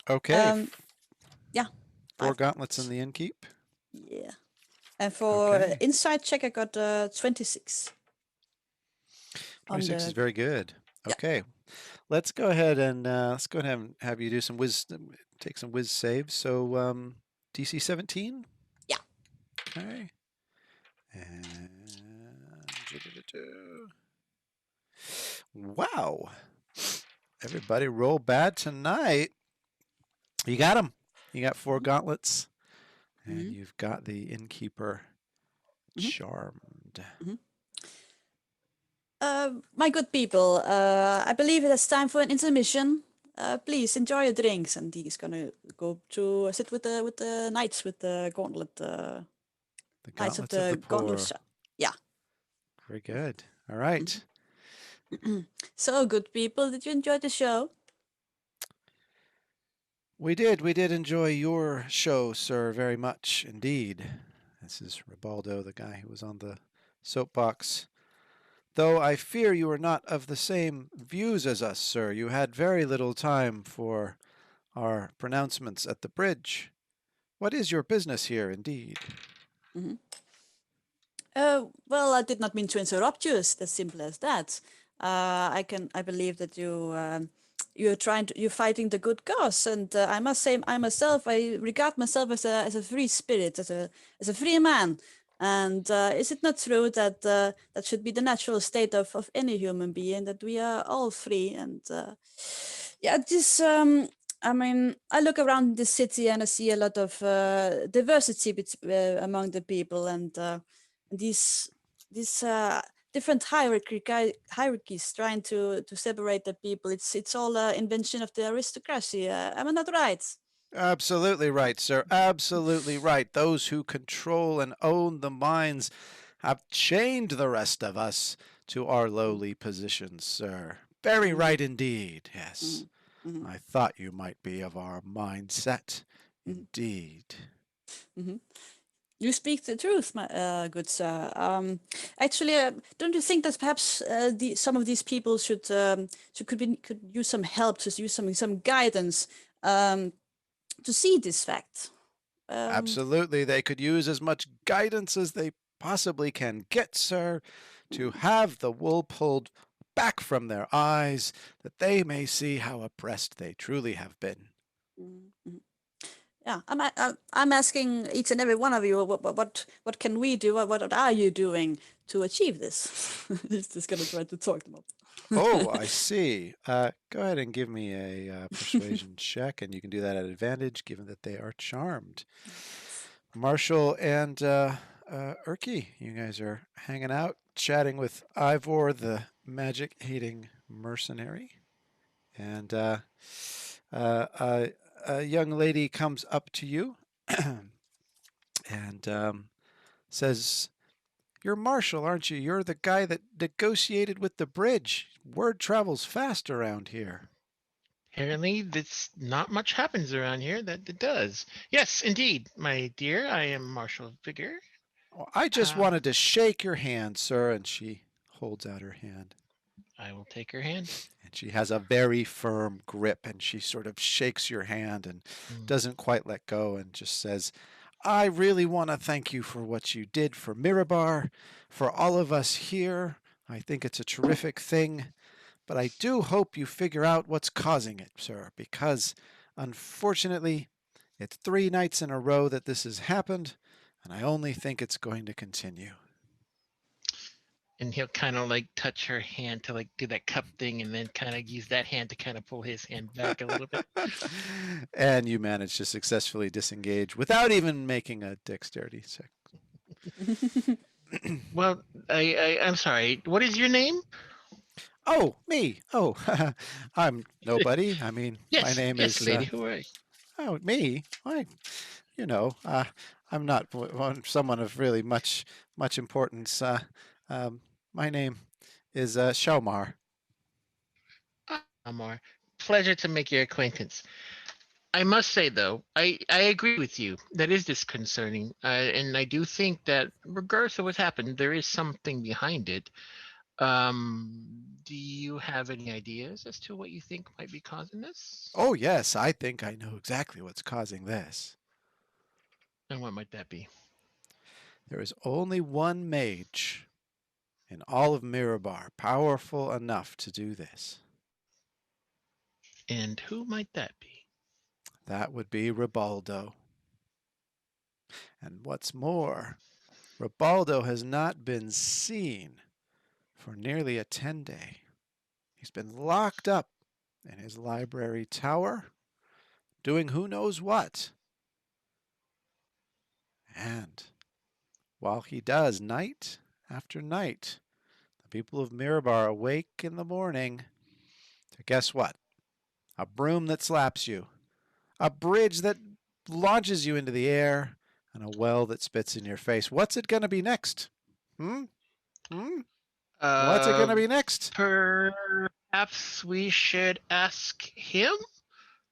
Okay. Yeah. 4 5 gauntlets in gauntlets. the innkeep. Yeah. And for Okay. inside check, I got 26. 26 is very good. Yeah. Okay. Let's go ahead and have you do some take some whiz saves. So DC 17. Yeah. Okay. And wow. Everybody roll bad tonight. You got them. You got 4 gauntlets. And you've got the innkeeper charmed. My good people, I believe it is time for an intermission. Please enjoy your drinks, and he's gonna go to sit with the knights with the gauntlet. The Knights of gauntlets of the the gauntlet. poor. Yeah. Very good. All right. So, good people, did you enjoy the show? We did. We did enjoy your show, sir, very much indeed. This is Ribaldo, the guy who was on the soapbox. Though I fear you are not of the same views as us, sir. You had very little time for our pronouncements at the bridge. What is your business here, indeed? Well, I did not mean to interrupt you. It's as simple as that. I believe that you're fighting the good cause, and I must say, I myself, I regard myself as a free spirit, as a free man. And is it not true that that should be the natural state of any human being, that we are all free? And yeah, this. I mean, I look around the city and I see a lot of diversity among the people, and these different hierarchies trying to separate the people. It's all an invention of the aristocracy. Am I not right? Absolutely right, sir. Absolutely right. Those who control and own the mines have chained the rest of us to our lowly positions, sir. Very right indeed. Yes. Mhm. I thought you might be of our mindset. Mhm. Indeed. You speak the truth, my good sir. Actually, don't you think that perhaps some of these people could use some help, to use some guidance to see this fact? Absolutely. They could use as much guidance as they possibly can get, sir, to have the wool pulled back from their eyes, that they may see how oppressed they truly have been. Mhm. Yeah, I'm asking each and every one of you, what can we do? What are you doing to achieve this? He's just gonna try to talk them up. Oh, I see. Go ahead and give me a persuasion check, and you can do that at advantage, given that they are charmed. Marshall and Erky, you guys are hanging out, chatting with Ivor, the magic-hating mercenary, and a young lady comes up to you and says, "You're Marshall, aren't you? You're the guy that negotiated with the bridge. Word travels fast around here." Apparently, this not much happens around here that it does. Yes, indeed, my dear. I am Marshall Vigor. "Well, I just wanted to shake your hand, sir." And she holds out her hand. I will take her hand. And she has a very firm grip, and she sort of shakes your hand and doesn't quite let go, and just says, "I really want to thank you for what you did for Mirabar, for all of us here. I think it's a terrific thing, but I do hope you figure out what's causing it, sir, because unfortunately, it's 3 nights in a row that this has happened, and I only think it's going to continue." And he'll kind of like touch her hand to like do that cup thing, and then kind of use that hand to kind of pull his hand back a little bit. And you manage to successfully disengage without even making a dexterity check. Well, I'm sorry. What is your name? Oh, me. Oh, I'm nobody. I mean, my Yes, name yes, is, lady. Who are you? oh, me. I, you know, I'm not someone of really much importance. Um, my name is Shelmar. Amar. Pleasure to make your acquaintance. I must say, though, I agree with you. That is disconcerting. And I do think that, regardless of what's happened, there is something behind it. Do you have any ideas as to what you think might be causing this? Oh, yes, I think I know exactly what's causing this. And what might that be? There is only one mage in all of Mirabar powerful enough to do this. And who might that be? That would be Ribaldo. And what's more, Ribaldo has not been seen for nearly a 10-day. He's been locked up in his library tower, doing who knows what. And while he does night after night, the people of Mirabar awake in the morning to guess what? A broom that slaps you, a bridge that launches you into the air, and a well that spits in your face. What's it going to be next? Hmm? Hmm? What's it going to be next? Perhaps we should ask him?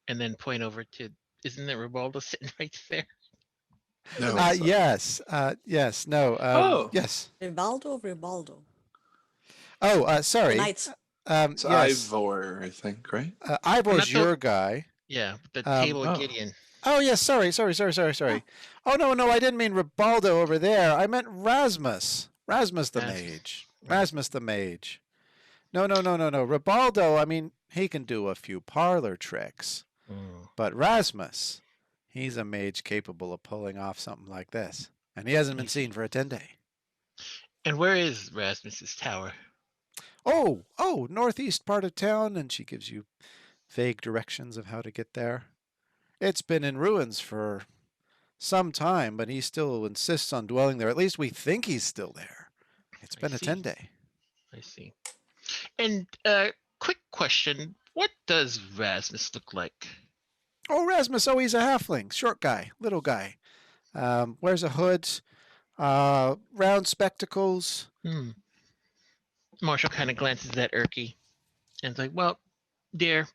And then point over to, isn't it Ribaldo sitting right there? No, Yes. Yes. No. Oh. Yes. Ribaldo. Oh, The sorry. knights. it's Yes. Ivor, I think, right? Ivor's Not the- your guy. Yeah, the Um, table oh. of Gideon. Oh, yes. Sorry. Oh, no. I didn't mean Ribaldo over there. I meant Rasmus. Rasmus the Rasmus. mage. Right. Rasmus the mage. No. Ribaldo, I mean, he can do a few parlor tricks. But Rasmus, he's a mage capable of pulling off something like this. And he hasn't been seen for a 10-day. And where is Rasmus's tower? Oh, northeast part of town. And she gives you vague directions of how to get there. It's been in ruins for some time, but he still insists on dwelling there. At least we think he's still there. It's been a 10-day. I see. And quick question: what does Rasmus look like? Oh, Rasmus, he's a halfling. Short guy, little guy. Wears a hood, round spectacles. Marshall kind of glances at Erky and is like, well, dear,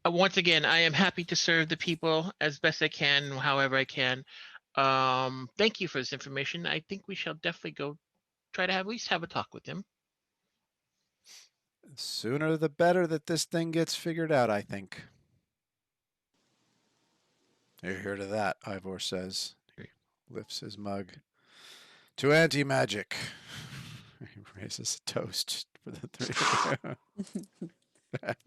Once again, I am happy to serve the people as best I can, however I can. Thank you for this information. I think we shall definitely go try to at least have a talk with him. Sooner the better that this thing gets figured out, I think. Hear to that, Ivor says. He lifts his mug. To anti-magic. He raises a toast for the three of you.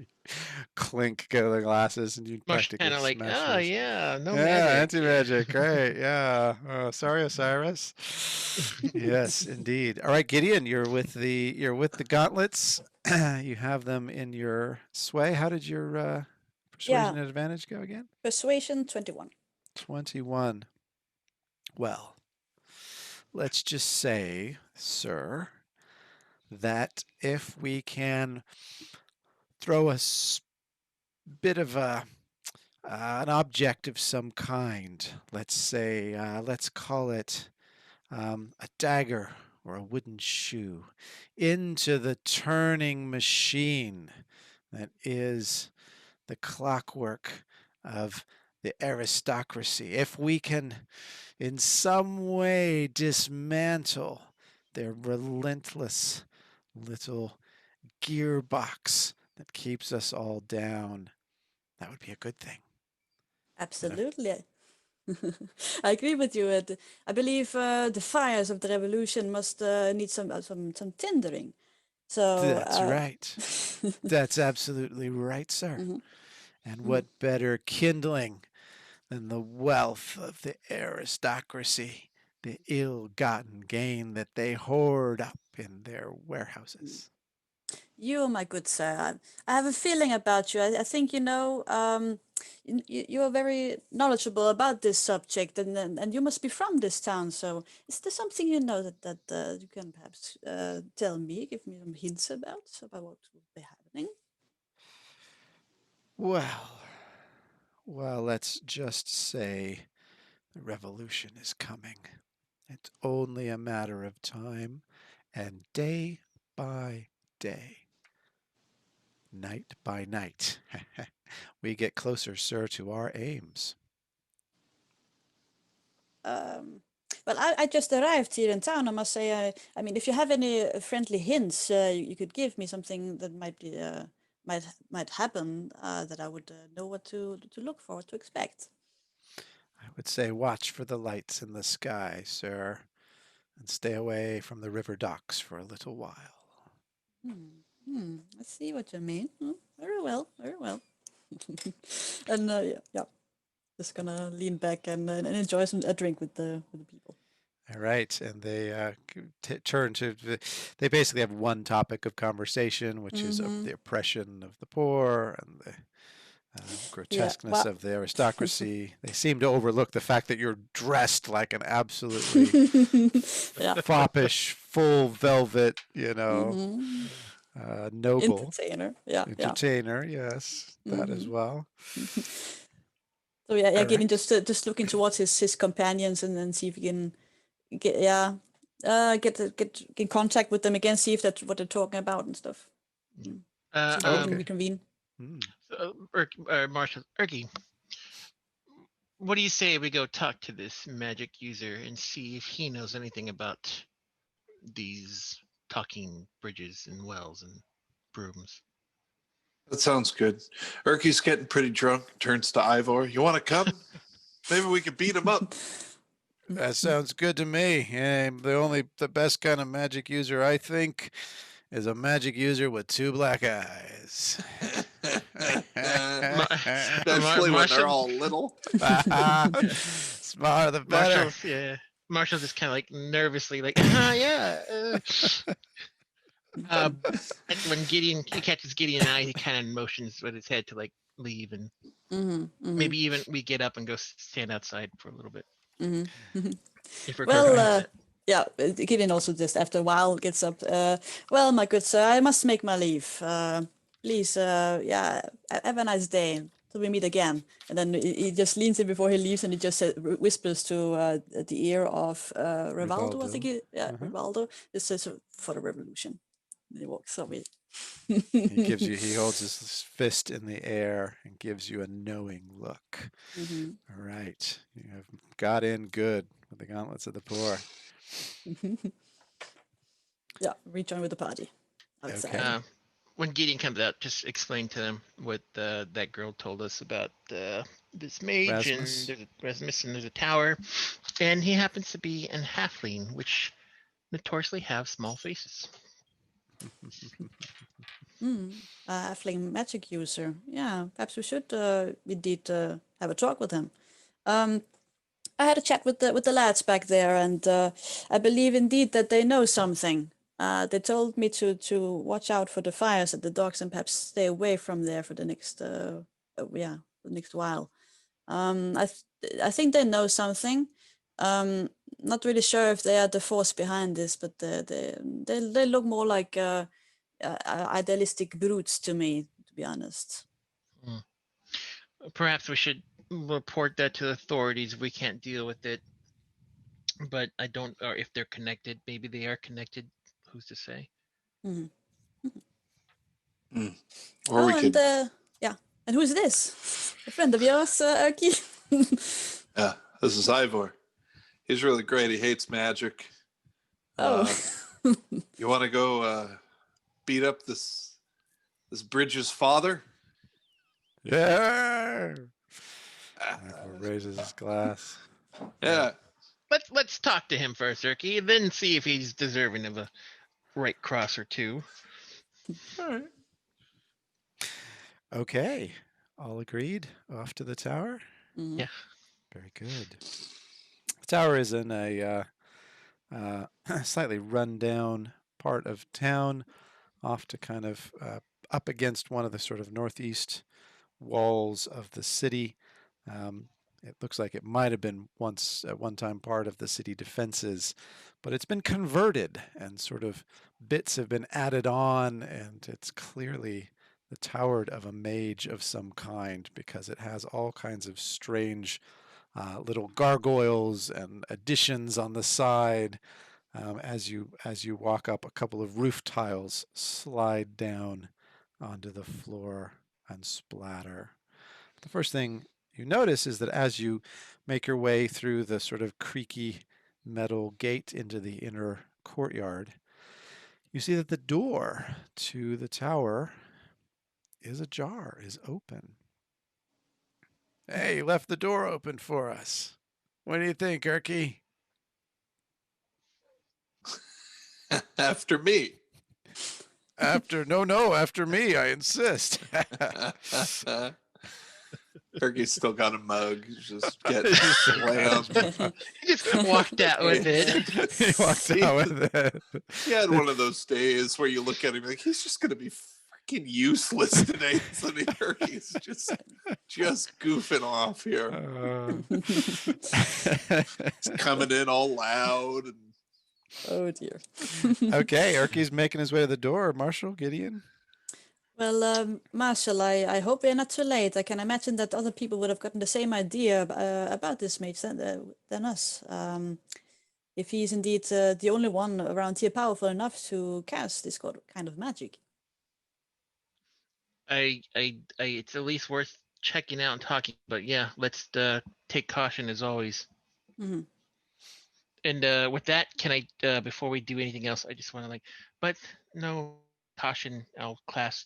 Clink the glasses, and you Much practically kind of like, smash oh yours. yeah, no Yeah, magic. anti-magic, right? Yeah. Sorry, Osiris. Yes, indeed. All right, Gideon, you're with the gauntlets. You have them in your sway. How did your persuasion Yeah, advantage go again? persuasion 21. 21. Well, let's just say, sir, that if we can throw a bit of an object of some kind, let's say, let's call it a dagger or a wooden shoe, into the turning machine that is the clockwork of the aristocracy. If we can in some way dismantle their relentless little gearbox that keeps us all down, that would be a good thing. Absolutely. I agree with you. I believe the fires of the revolution must need some tendering. So That's right. That's absolutely right, sir. mhm, And mhm. what better kindling than the wealth of the aristocracy, the ill-gotten gain that they hoard up in their warehouses? You, my good sir, I have a feeling about you. I think you know. You are very knowledgeable about this subject, and you must be from this town. So, is there something you know that you can perhaps tell me, give me some hints about what will be happening? Well, let's just say the revolution is coming. It's only a matter of time, and day by day, night by night, we get closer, sir, to our aims. Um, well, I just arrived here in town. I must say, I mean, if you have any friendly hints, you could give me something that might be might happen that I would know what to look for, what to expect. I would say watch for the lights in the sky, sir, and stay away from the river docks for a little while. I see what you mean. Very well, very well. And yeah, just gonna lean back and enjoy a drink with the people. All right, and they turn to. They basically have one topic of conversation, which is of Mm-hmm. the oppression of the poor and the Yeah. grotesqueness Well. of the aristocracy. They seem to overlook the fact that you're dressed like an absolutely Yeah. foppish, full velvet, Mm-hmm. noble Entertainer. Yeah. Yeah. entertainer. Yes, that as Mm-hmm. well. So yeah, All getting right. just looking towards his companions and then see if we can get get in contact with them again, see if that's what they're talking about and stuff. See if we can Okay. reconvene. Marshall Erky, what do you say we go talk to this magic user and see if he knows anything about these talking bridges and wells and brooms? That sounds good. Erky's getting pretty drunk, turns to Ivor. You want to come? Maybe we could beat him up. That sounds good to me. The best kind of magic user, I think, is a magic user with two black eyes. Especially when they're all little. Smaller the better. Marshall's just kind of like nervously like, yeah. When he catches Gideon and he kind of motions with his head to like leave, and maybe even we get up and go stand outside for a little bit. If we're Well, yeah, Gideon also just after a while gets up. Well, my good sir, I must make my leave. Please, yeah, have a nice day till we meet again. And then he just leans in before he leaves, and he just whispers to the ear of Rivaldo. I think, Rivaldo. This is for the revolution. He walks away. He holds his fist in the air and gives you a knowing look. Mhm. All right. You have got in good with the gauntlets of the poor. Yeah, rejoin with the party outside. Okay. When Gideon comes out, just explain to them what that girl told us about this mage Rasmus. and there's a Rasmus and there's a tower, and he happens to be an halfling, which notoriously have small faces. Halfling magic user. Yeah, perhaps we should indeed have a talk with him. I had a chat with the lads back there, and I believe indeed that they know something. They told me to watch out for the fires at the docks and perhaps stay away from there for the next the next while. I think they know something. Not really sure if they are the force behind this, but they look more like idealistic brutes to me, to be honest. Perhaps we should report that to the authorities if we can't deal with it. But I don't, or if they're connected, maybe they are connected. Who's to say? Mhm. Or Oh, we and could. yeah, and who's this? A friend of yours, Erky? Yeah, this is Ivor. He's really great. He hates magic. Oh, You want to go beat up this Bridges' father? Yeah. Ah, Ivor raises his glass. yeah. Let's talk to him first, Erky, then see if he's deserving of a right cross or two. All right. Okay. All agreed. Off to the tower. Mhm. Yeah. Very good. The tower is in a slightly run-down part of town, off to kind of up against one of the sort of northeast walls of the city. It looks like it might have been once at one time part of the city defenses, but it's been converted and sort of bits have been added on, and it's clearly the tower of a mage of some kind because it has all kinds of strange little gargoyles and additions on the side. As you walk up, a couple of roof tiles slide down onto the floor and splatter. The first thing you notice is that as you make your way through the sort of creaky metal gate into the inner courtyard, you see that the door to the tower is ajar, is open. Hey, you left the door open for us. What do you think, Erky? After me. After me, I insist. Turkey's still got a mug. He's just getting slammed. He just walked out with it. He walked out with it. He had one of those days where you look at him like he's just gonna be freaking useless today. So Turkey's just goofing off here. He's coming in all loud and oh dear. Okay, Erky's making his way to the door. Marshall, Gideon. Well, Marshall, I hope we're not too late. I can imagine that other people would have gotten the same idea about this mage than us. If he's indeed the only one around here powerful enough to cast this kind of magic. It's at least worth checking out and talking. But yeah, let's take caution as always. Mm-hmm. And with that, can I before we do anything else, I just want to but no caution. I'll class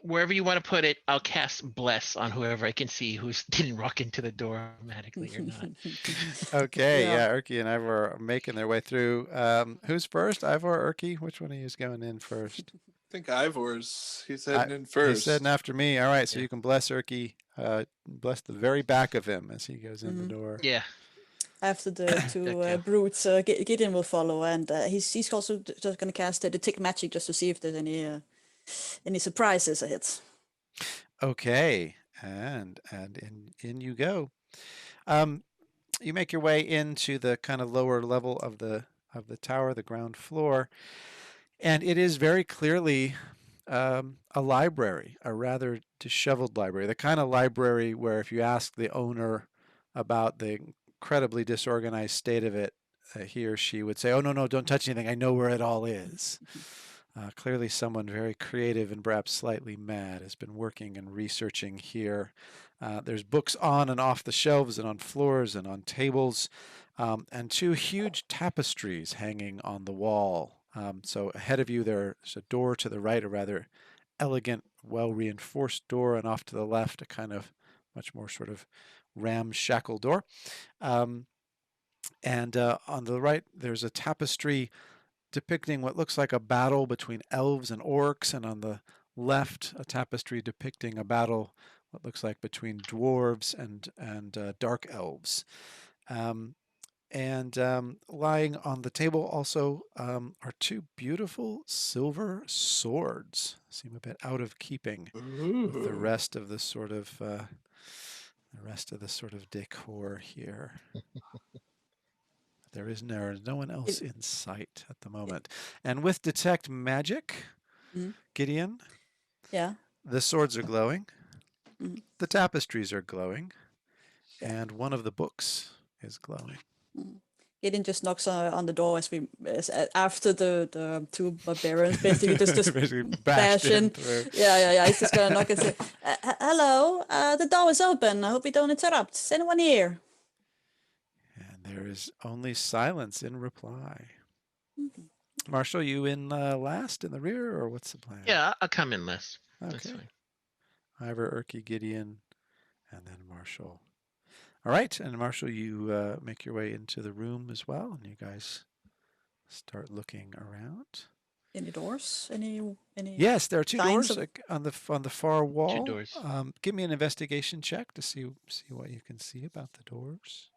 wherever you want to put it. I'll cast bless on whoever I can see who's didn't walk into the door automatically or not. Okay, yeah, Erky and Ivor are making their way through. Who's first? Ivor or Erky? Which one of you is going in first? I think he's heading in first. He's heading after me. All right, so you can bless Erky. Bless the very back of him as he goes in the door. Yeah. After the two brutes, Gideon will follow, and he's also just going to cast detect magic just to see if there's any surprises ahead. Okay, and in you go. You make your way into the kind of lower level of the tower, the ground floor, and it is very clearly a library, a rather disheveled library, the kind of library where if you ask the owner about the incredibly disorganized state of it, he or she would say, "Oh no, don't touch anything. I know where it all is." Clearly, someone very creative and perhaps slightly mad has been working and researching here. There's books on and off the shelves and on floors and on tables, and two huge tapestries hanging on the wall. So ahead of you, there's a door to the right, a rather elegant, well-reinforced door, and off to the left, a kind of much more sort of ramshackle door. And on the right, there's a tapestry depicting what looks like a battle between elves and orcs, and on the left, a tapestry depicting a battle, what looks like between dwarves and dark elves. Lying on the table also are two beautiful silver swords. Seem a bit out of keeping with the rest of the sort of decor here. There is no one else in sight at the moment. And with detect magic, Gideon, the swords are glowing, the tapestries are glowing, and one of the books is glowing. Gideon just knocks on the door after the two barbarians basically just basically bash in. Yeah. He's just gonna knock and say, "Hello, the door is open. I hope you don't interrupt. Is anyone here?" And there is only silence in reply. Marshall, you in last in the rear, or what's the plan? Yeah, I'll come in last. Okay. That's fine. Ivor, Erky, Gideon, and then Marshall. All right, and Marshall, you make your way into the room as well, and you guys start looking around. Any doors? Any? Yes, there are two doors of... on the far wall. 2 doors. Give me an investigation check to see what you can see about the doors.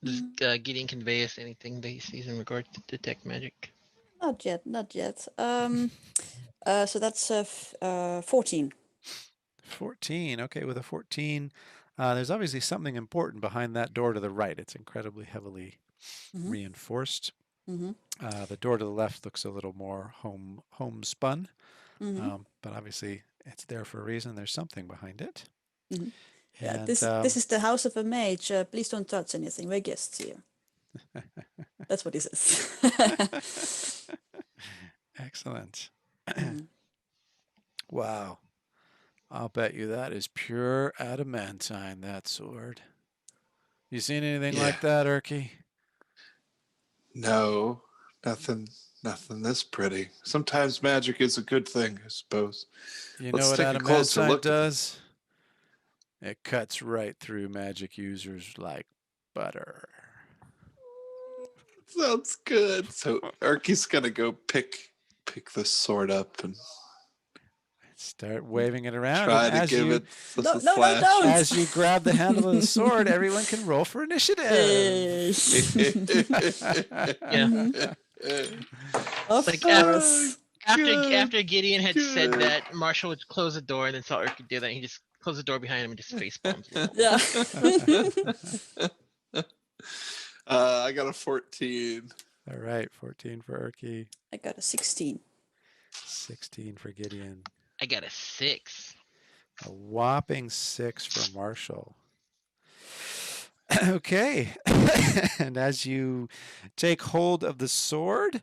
Does Gideon convey us anything that he sees in regards to detect magic? Not yet. So that's 14. 14. Okay, with a 14, there's obviously something important behind that door to the right. It's incredibly heavily reinforced. The door to the left looks a little more homespun, but obviously it's there for a reason. There's something behind it. Yeah, And, this is the house of a mage. Please don't touch anything. We're guests here. That's what he says. Excellent. Wow. I'll bet you that is pure adamantine, that sword. You seen anything like that, Erky? No, nothing this pretty. Sometimes magic is a good thing, I suppose. You Let's know what take a closer adamantine look. does? It cuts right through magic users like butter. Sounds good. So Erky's gonna go pick the sword up and start waving it around. try to give it a flash. Don't. As you grab the handle of the sword, everyone can roll for initiative. Of Like course. after Gideon had said that, Marshall would close the door and then saw Erky do that. And he just closed the door behind him and just face bombs. Yeah. I got a 14. All right, 14 for Erky. I got a 16. 16 for Gideon. I got a 6. A whopping 6 for Marshall. Okay. And as you take hold of the sword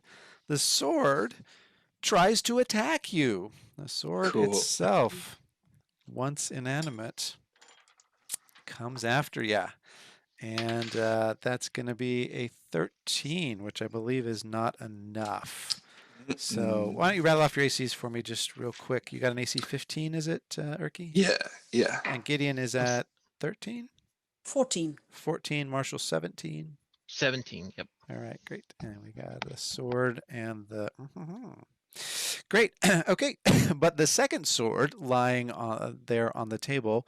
tries to attack you. The sword itself, once inanimate, comes after you. And that's going to be a 13, which I believe is not enough. So why don't you rattle off your ACs for me just real quick? You got an AC 15, is it, Erky? Yeah. And Gideon is at 13? 14. 14, Marshall 17. 17, yep. All right, great. And we got the sword and the... Great. Okay, but the second sword lying there on the table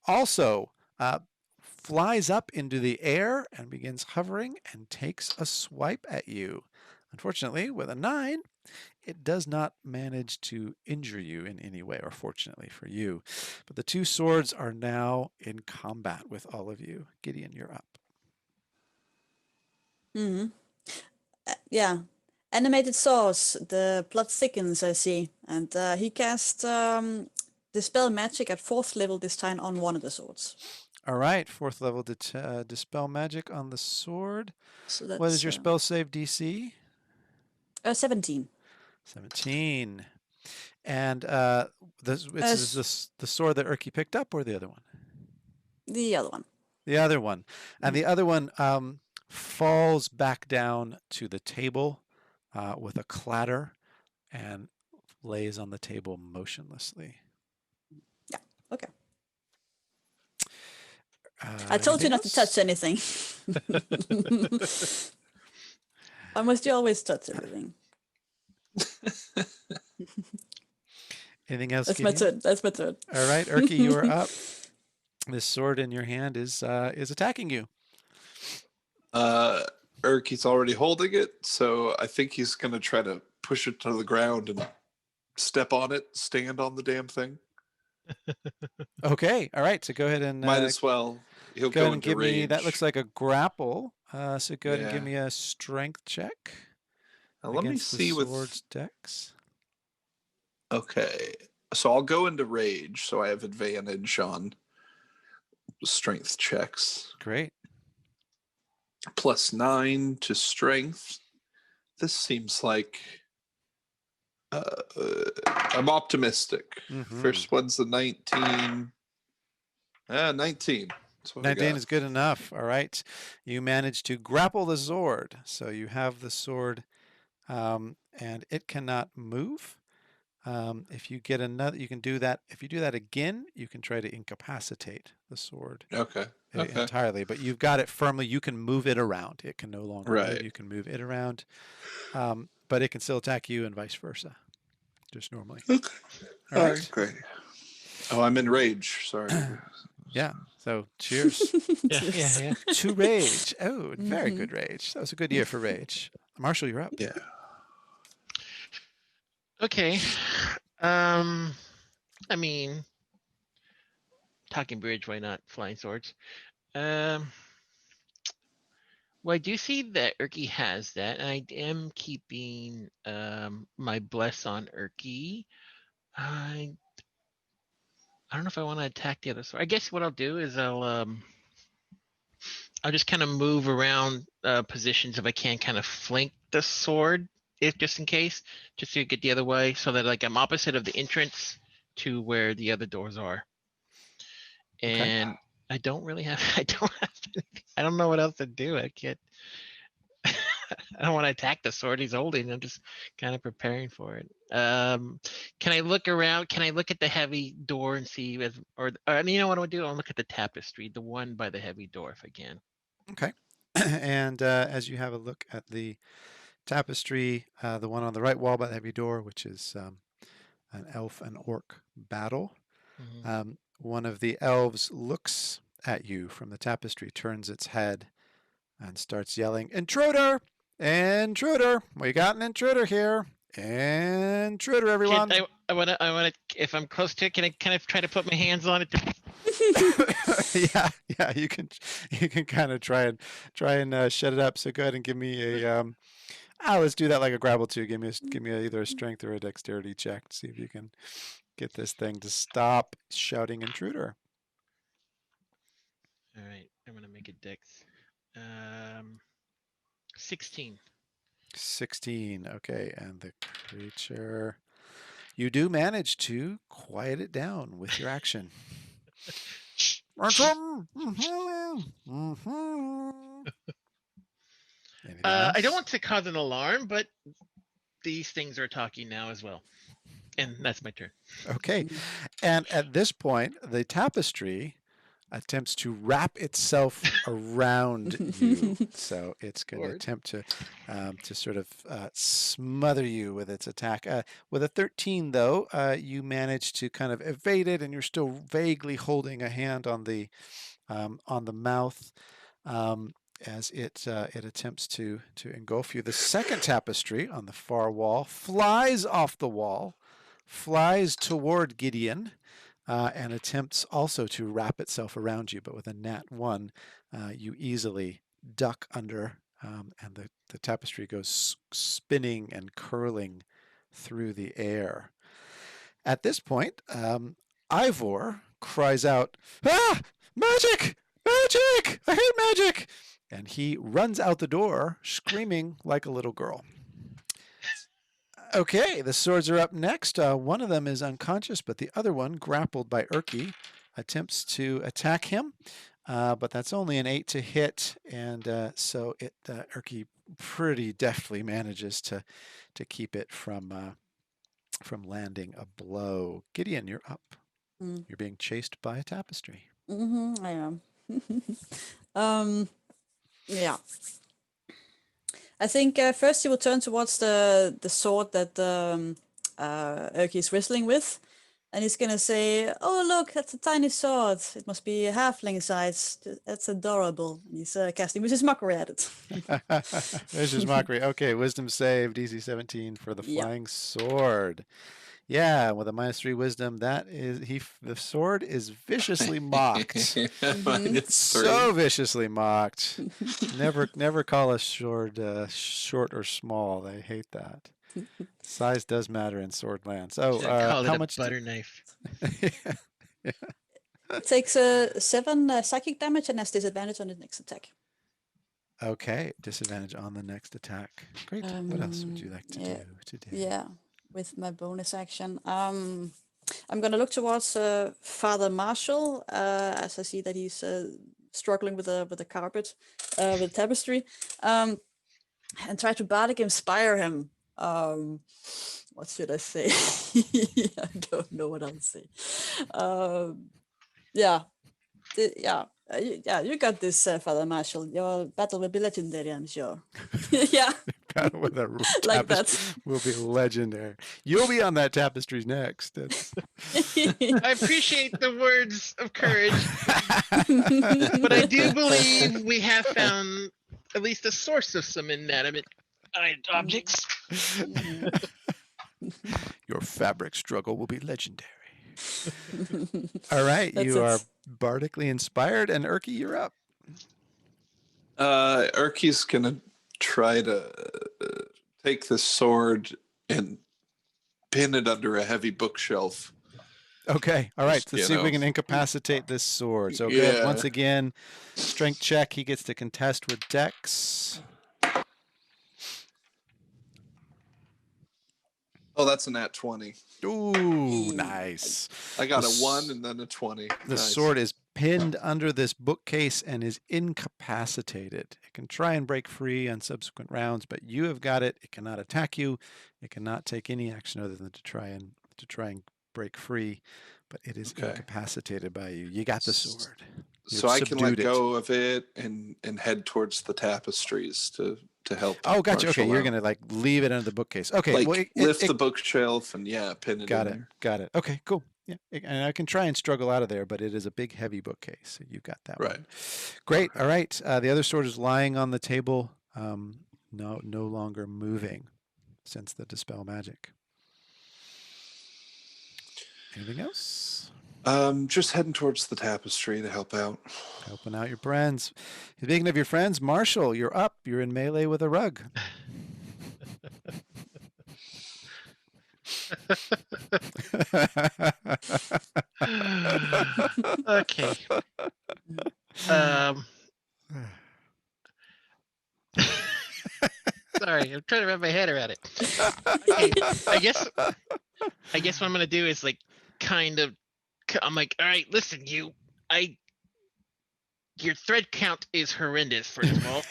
also flies up into the air and begins hovering and takes a swipe at you. Unfortunately, with a 9, it does not manage to injure you in any way, or fortunately for you. But the two swords are now in combat with all of you. Gideon, you're up. Yeah. Animated source. The plot thickens, I see. And he cast Dispel Magic at 4th level this time on one of the swords. All right, 4th level dispel magic on the sword. So that's What is your spell save DC? 17. 17. And this is S- the sword that Urki picked up, or the other one? the other one. The other one. And the other one falls back down to the table with a clatter and lays on the table motionlessly. Yeah. Okay. I I told you not to touch anything. Why must you always touch everything? Anything else? That's my turn. That's my turn. All right, Urki, you are up. This sword in your hand is attacking you. Urki's already holding it, so I think he's gonna try to push it to the ground and step on it, stand on the damn thing. Okay, all right. So go ahead and Might as well. He'll go ahead go and into give rage. me. That looks like a grapple. So go ahead and give Yeah. me a strength check Now, let me against see the with. sword's dex. Okay, so I'll go into rage, so I have advantage on strength checks. Great. +9 to strength. This seems like I'm optimistic. First one's the 19. 19. That's what I 19 got. is good enough. All right. You manage to grapple the sword. So you have the sword and it cannot move. If you get another, you can do that. If you do that again, you can try to incapacitate the sword Okay. entirely. But you've got it firmly. You can move it around. It can no longer move. Right. You can move it around. But it can still attack you and vice versa. Just normally. Okay. All right. Great. Oh, I'm in rage. Sorry. Yeah. So cheers Yeah. to rage. Oh, very good rage. That was a good year for rage. Marshall, you're up. Yeah. Okay. I mean, talking bridge, why not? Flying swords. Well, I do see that Urki has that, and I am keeping my bless on Urki. I don't know if I want to attack the other sword. I guess what I'll do is I'll just kind of move around positions if I can, kind of flank the sword, if just in case, just to get the other way, so that like I'm opposite of the entrance to where the other doors are. And Okay. I don't I don't know what else to do. I can't. I don't want to attack the sword he's holding. I'm just kind of preparing for it. Can I look around? Can I look at the heavy door and see if, or you know what I'll do? I'll look at the tapestry, the one by the heavy door, if I can. Okay. And as you have a look at the tapestry, the one on the right wall by the heavy door, which is an elf and orc battle, one of the elves looks at you from the tapestry, turns its head, and starts yelling, "Intruder! Intruder! We got an intruder here! Intruder, everyone!" I wanna. If I'm close to it, can I kind of try to put my hands on it? Yeah. You can kind of try and shut it up. So go ahead and give me a let's do that like a grapple too. Give me either a strength or a dexterity check to see if you can get this thing to stop shouting intruder. All right, I'm gonna make it dex. 16. 16. Okay, and the creature. You do manage to quiet it down with your action. I don't want to cause an alarm, but these things are talking now as well. And that's my turn. Okay. And at this point, the tapestry attempts to wrap itself around you. So it's going to attempt to sort of smother you with its attack. With a 13, though, you manage to kind of evade it, and you're still vaguely holding a hand on the mouth as it attempts to engulf you. The second tapestry on the far wall flies off the wall, flies toward Gideon, and attempts also to wrap itself around you, but with a nat 1, you easily duck under, and the tapestry goes spinning and curling through the air. At this point, Ivor cries out, "Ah! Magic! Magic! I hate magic! And he runs out the door, screaming like a little girl. Okay, the swords are up next. One of them is unconscious, but the other one, grappled by Urki, attempts to attack him. But that's only an 8 to hit, and so Urki pretty deftly manages to keep it from landing a blow. Gideon, you're up. Mm. You're being chased by a tapestry. I am. Yeah. I think first he will turn towards the sword that Urki is wrestling with, and he's gonna say, "Oh look, that's a tiny sword. It must be a halfling size. That's adorable." And he's casting vicious mockery at it. Vicious mockery. Okay, wisdom save, DC 17 for the Yeah. flying sword. Yeah, with a -3 wisdom, that is the sword is viciously mocked. It's So viciously mocked. Never call a sword short or small. They hate that. Size does matter in Swordland. So Should have called how it a much? butter knife. It takes 7 psychic damage and has disadvantage on the next attack. Okay, disadvantage on the next attack. Great. What else would you like to do today? Yeah, with my bonus action. I'm gonna look towards Father Marshall as I see that he's struggling with the carpet, with tapestry, and try to bardic inspire him. What should I say? I don't know what I'll say. Yeah, yeah, you got this, Father Marshall. Your battle will be legendary, I'm sure. Yeah, Battle with a like tapestry will be legendary. You'll be on that tapestry next. I appreciate the words of courage, but I do believe we have found at least a source of some inanimate objects. Your fabric struggle will be legendary. All right, That's you it. are bardically inspired, and Urki, you're up. Urki's gonna try to take the sword and pin it under a heavy bookshelf. Okay, all right. Just, Let's see if we can incapacitate this sword. So good. Yeah. Once again, strength check. He gets to contest with Dex. Oh, that's an at 20. Ooh, nice. I got The a 1 and then a 20. The Nice. sword is pinned under this bookcase and is incapacitated. It can try and break free on subsequent rounds, but you have got it. It cannot attack you. It cannot take any action other than to try and break free. But it is incapacitated by you. You got the sword. So I can let go of it and head towards the tapestries to help. Oh, gotcha. Okay, Marshall you're out. gonna like leave it under the bookcase. Okay, Like well, lift the bookshelf and pin it got in it. there. Got it. Okay, cool. Yeah, and I can try and struggle out of there, but it is a big, heavy bookcase. So you got that Right. one. Great. All right. The other sword is lying on the table, no longer moving since the dispel magic. Anything else? Just heading towards the tapestry to help out. Helping out your friends. Speaking of your friends, Marshall, you're up. You're in melee with a rug. Okay. Sorry, I'm trying to wrap my head around it. Okay, I guess what I'm gonna do is like I'm like, all right, listen, your thread count is horrendous, first of all.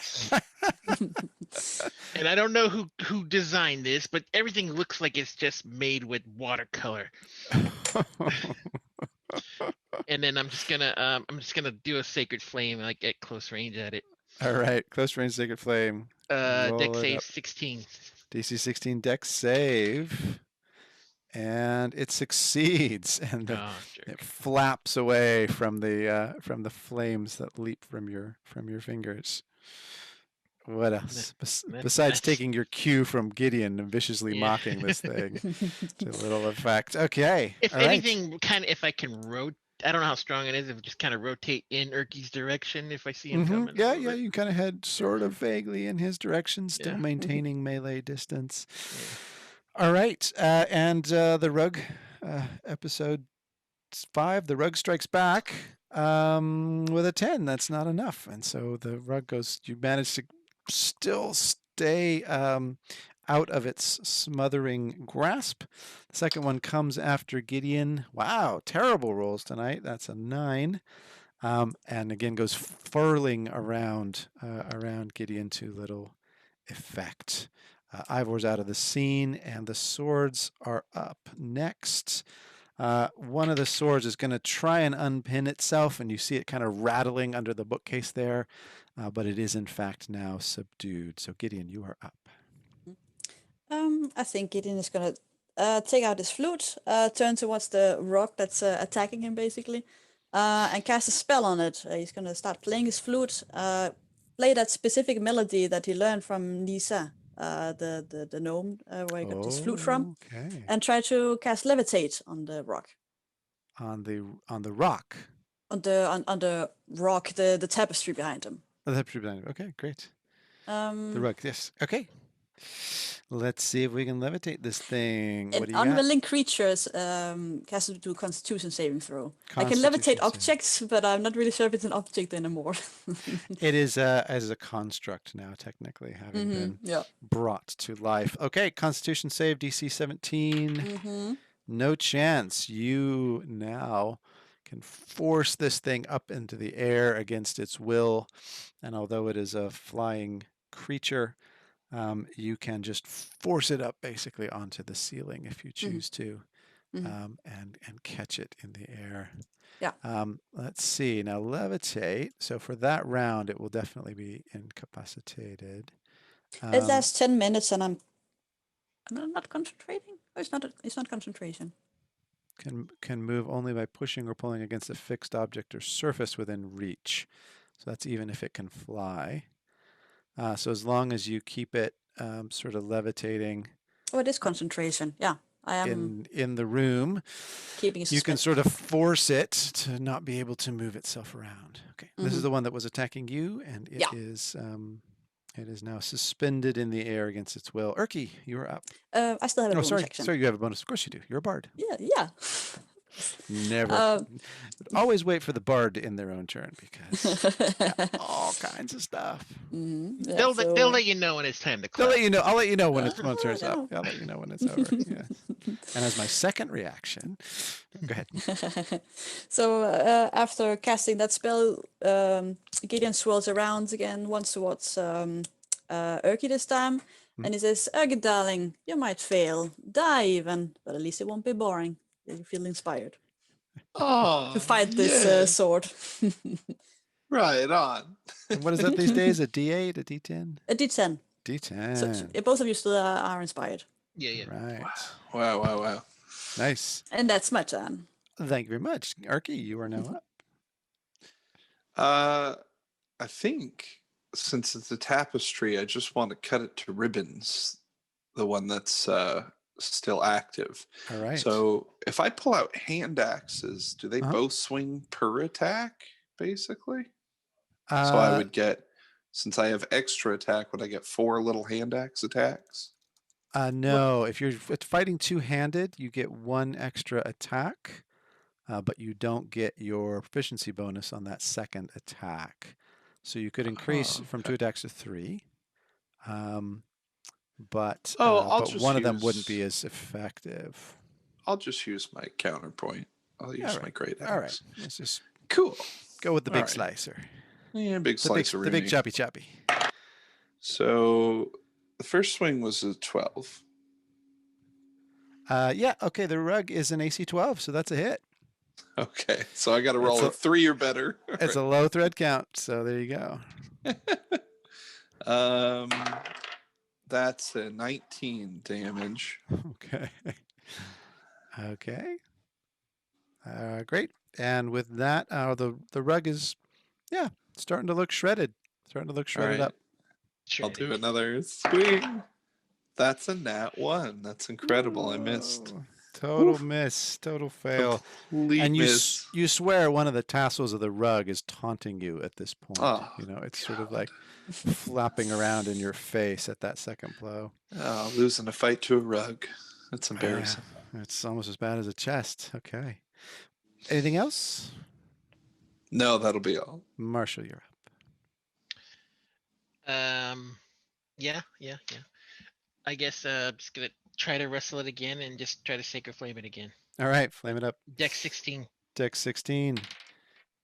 And I don't know who designed this, but everything looks like it's just made with watercolor. And then I'm just gonna do a sacred flame, like at close range at it. All right, close range sacred flame. Dex save 16. DC 16 Dex save. And it succeeds, and it flaps away from the flames that leap from your fingers. What else? Besides taking your cue from Gideon and viciously mocking this thing to little effect. Okay. If all anything, kind of, if I can rotate, I don't know how strong it is. If just kind of rotate in Urki's direction, if I see him coming. Yeah, you kind of head sort of vaguely in his direction, still maintaining melee distance. Yeah. All right, and the rug, episode 5, the rug strikes back. With a 10, that's not enough. And so the rug goes, you manage to still stay out of its smothering grasp. The second one comes after Gideon. Wow, terrible rolls tonight. That's a 9. And again goes furling around Gideon to little effect. Ivor's out of the scene, and the swords are up next. One of the swords is going to try and unpin itself, and you see it kind of rattling under the bookcase there, but it is in fact now subdued. So Gideon, you are up. I think Gideon is gonna take out his flute, turn towards the rock that's attacking him basically, and cast a spell on it. He's gonna start playing his flute, play that specific melody that he learned from Nisa, the gnome where he got his flute from, Okay. and try to cast levitate on the rock. On the rock. On the rock, the tapestry behind him. Oh, the tapestry behind him. Okay, great. The The rug. Yes. Okay. Let's see if we can levitate this thing. What do you got? unwilling creatures has to do a Constitution saving throw. I can Constitution levitate saving. objects, but I'm not really sure if it's an object anymore. It is as a construct now, technically, having been Yeah. brought to life. Okay, Constitution save, DC 17. No chance. You now can force this thing up into the air against its will. And although it is a flying creature, you can just force it up basically onto the ceiling if you choose to, and catch it in the air. Yeah. Let's see. Now levitate. So for that round, it will definitely be incapacitated. It lasts 10 minutes, and I'm not concentrating. Or it's not concentration. Can move only by pushing or pulling against a fixed object or surface within reach. So that's even if it can fly. So as long as you keep it sort of levitating. Oh, it is concentration. Yeah, I am in the room, keeping. You can sort of force it to not be able to move itself around. Okay, this is the one that was attacking you, and it is now suspended in the air against its will. Urki, you are up. I still have a bonus action. Sorry, you have a bonus. Of course you do. You're a bard. Yeah. Never. Always wait for the bard to end their own turn because all kinds of stuff. Yeah, They'll let you know when it's time to clap. They'll let you know. I'll let you know when it's when it turns up. I'll let you know when it's over. Yes. And as my second reaction, go ahead. So after casting that spell, Gideon swirls around again, once towards Urki this time, and he says, "Urki, darling, you might fail, die even, but at least it won't be boring. You feel inspired to fight this sword." Right on. And what is that these days? A D8, a D10? A D10. D10. So both of you still are inspired. Yeah. Right. Wow. Nice. And that's my turn. Thank you very much. Urki, you are now up. I think since it's a tapestry, I just want to cut it to ribbons, the one that's still active. All right. So if I pull out hand axes, do they both swing per attack, basically? So I would get, since I have extra attack, would I get 4 little hand axe attacks? No. If you're fighting two-handed, you get 1 extra attack, but you don't get your proficiency bonus on that second attack. So you could increase from 2 attacks to 3. But one of them wouldn't be as effective. I'll just use my counterpoint. I'll use my great axe. All right. Let's just cool. Go with the big slicer. Yeah, big slicer. The big choppy. So the first swing was a 12. Yeah. Okay. The rug is an AC 12, so that's a hit. Okay. So I got to roll a 3 or better. It's a low thread count. So there you go. That's a 19 damage. Okay. Great. And with that, the rug is, starting to look shredded. Up. I'll do another swing. That's a nat 1. That's incredible. I missed. Total miss. Total fail. Complete miss. You swear one of the tassels of the rug is taunting you at this point. Oh, it's sort of like flapping around in your face at that second blow. Oh, losing a fight to a rug. That's embarrassing. It's almost as bad as a chest. Okay. Anything else? No, that'll be all. Marshall, you're up. Yeah. I guess I'm just gonna try to wrestle it again and just try to sacred flame it again. All right, flame it up. Deck 16. Deck 16.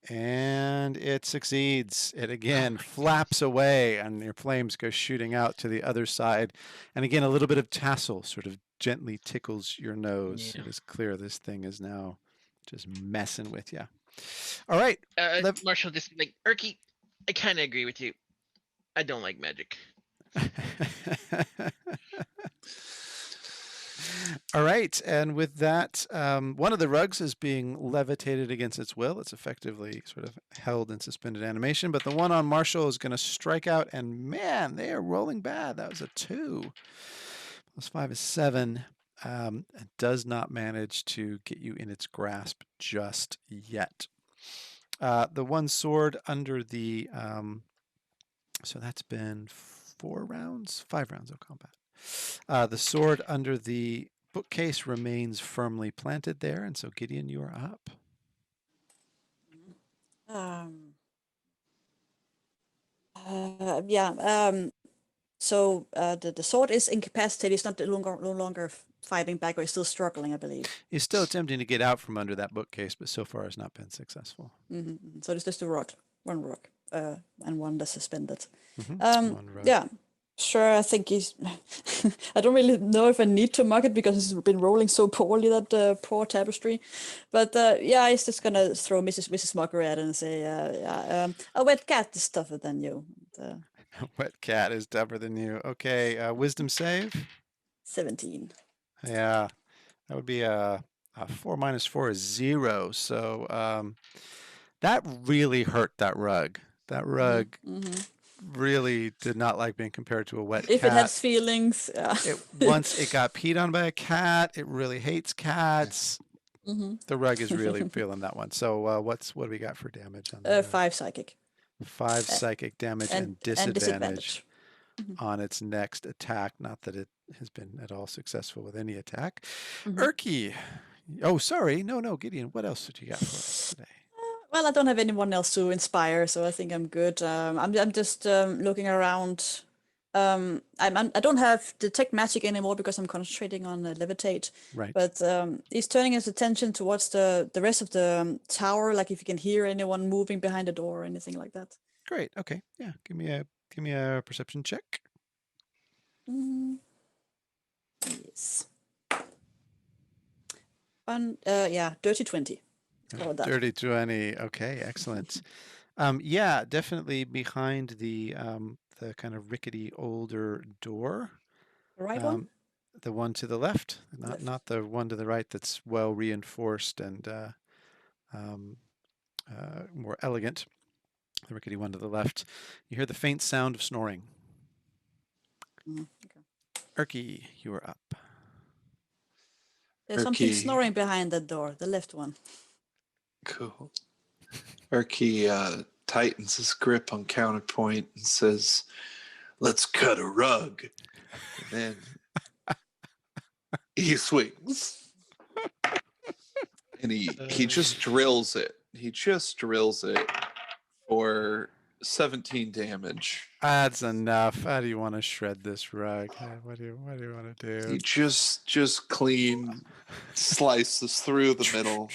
And it succeeds. It again Oh flaps away, and your flames go shooting out to the other side. And again, a little bit of tassel sort of gently tickles your nose. Yeah. It is clear this thing is now just messing with you. All right. Marshall, just like Erky, I kind of agree with you. I don't like magic. All right, and with that, one of the rugs is being levitated against its will. It's effectively sort of held in suspended animation, but the one on Marshall is going to strike out, and man, they are rolling bad. That was a 2. +5 is 7. It does not manage to get you in its grasp just yet. The one sword under the, so that's been 4 rounds, 5 rounds of combat. The sword under the bookcase remains firmly planted there, and so Gideon, you are up. So the sword is incapacitated. It's not no longer fighting back, or is still struggling, I believe. He's still attempting to get out from under that bookcase, but so far has not been successful. So it's just one rock, and one that's suspended. One rogue. Yeah, sure. I think he's. I don't really know if I need to mark it because he's been rolling so poorly, that poor tapestry. But yeah, he's just gonna throw Mrs. Mockery at it and say, "A wet cat is tougher than you." Wet cat is tougher than you. Okay, wisdom save. 17. Yeah, that would be a 4 minus 4 is 0. So that really hurt that rug. That rug really did not like being compared to a wet cat. If it has feelings. Once it got peed on by a cat, it really hates cats. The rug is really feeling that one. So what do we got for damage on that? 5 psychic. 5 psychic damage and disadvantage on its next attack. Not that it has been at all successful with any attack. Erky. Oh, sorry. No, Gideon. What else did you got for us today? Well, I don't have anyone else to inspire, so I think I'm good. I'm just looking around. I don't have detect magic anymore because I'm concentrating on levitate. Right. But he's turning his attention towards the rest of the tower, like if you can hear anyone moving behind the door or anything like that. Great. Okay. Yeah. Give me a perception check. Yes. Dirty 20. Dirty 20. Okay, excellent. Yeah, definitely behind the kind of rickety older door. The right one? The one to the left, not the one to the right that's well reinforced and more elegant. The rickety one to the left. You hear the faint sound of snoring. Okay. Erky, you are up. There's something snoring behind that door, the left one. Cool. Erky tightens his grip on counterpoint and says, "Let's cut a rug." And then he swings. And he just drills it. He just drills it for 17 damage. That's enough. How do you want to shred this rug? What do you want to do? He just clean slices through the middle.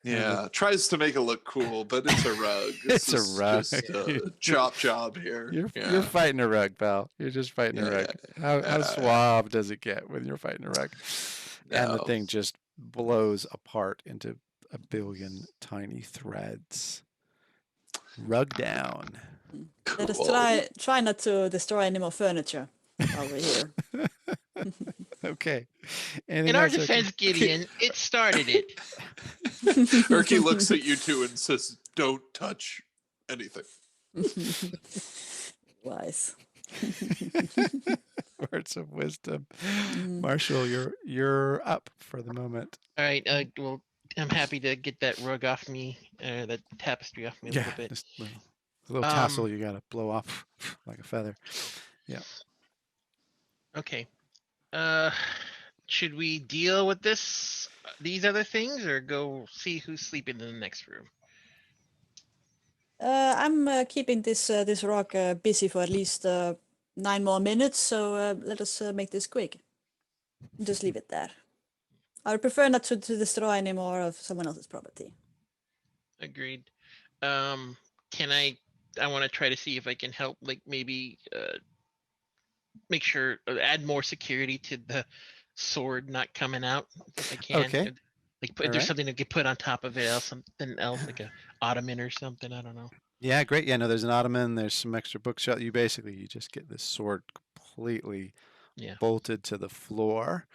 Yeah, tries to make it look cool, but it's a rug. It's a rug. Just a chop job here. You're fighting a rug, pal. You're just fighting a rug. How suave does it get when you're fighting a rug? And the thing just blows apart into a billion tiny threads. Rug down. Cool. Let us try not to destroy any more furniture while we're here. Okay. In our defense, Gideon, it started it. Erky looks at you two and says, "Don't touch anything." Wise. Words of wisdom. Marshall, you're up for the moment. All right. Well, I'm happy to get that rug off me, that tapestry off me a little bit. Just a little tassel you gotta blow off like a feather. Yeah. Okay. Should we deal with these other things, or go see who's sleeping in the next room? I'm keeping this rock busy for at least 9 more minutes, so let us make this quick. Just leave it there. I would prefer not to destroy any more of someone else's property. Agreed. Can I want to try to see if I can help, like maybe make sure add more security to the sword not coming out if I can. Okay. Like All there's right. something to get put on top of it, else something else like a ottoman or something. I don't know. Yeah, great. Yeah, no, there's an ottoman. There's some extra bookshelf. You just get this sword completely Yeah. bolted to the floor.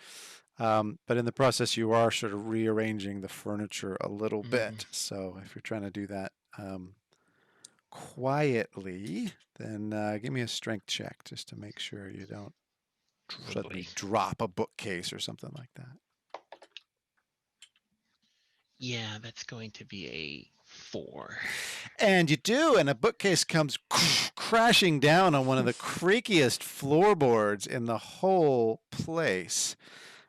But in the process, you are sort of rearranging the furniture a little bit. So if you're trying to do that quietly, then give me a strength check just to make sure you don't Oh suddenly boy. drop a bookcase or something like that. Yeah, that's going to be a 4. And you do, and a bookcase comes crashing down on one of the creakiest floorboards in the whole place.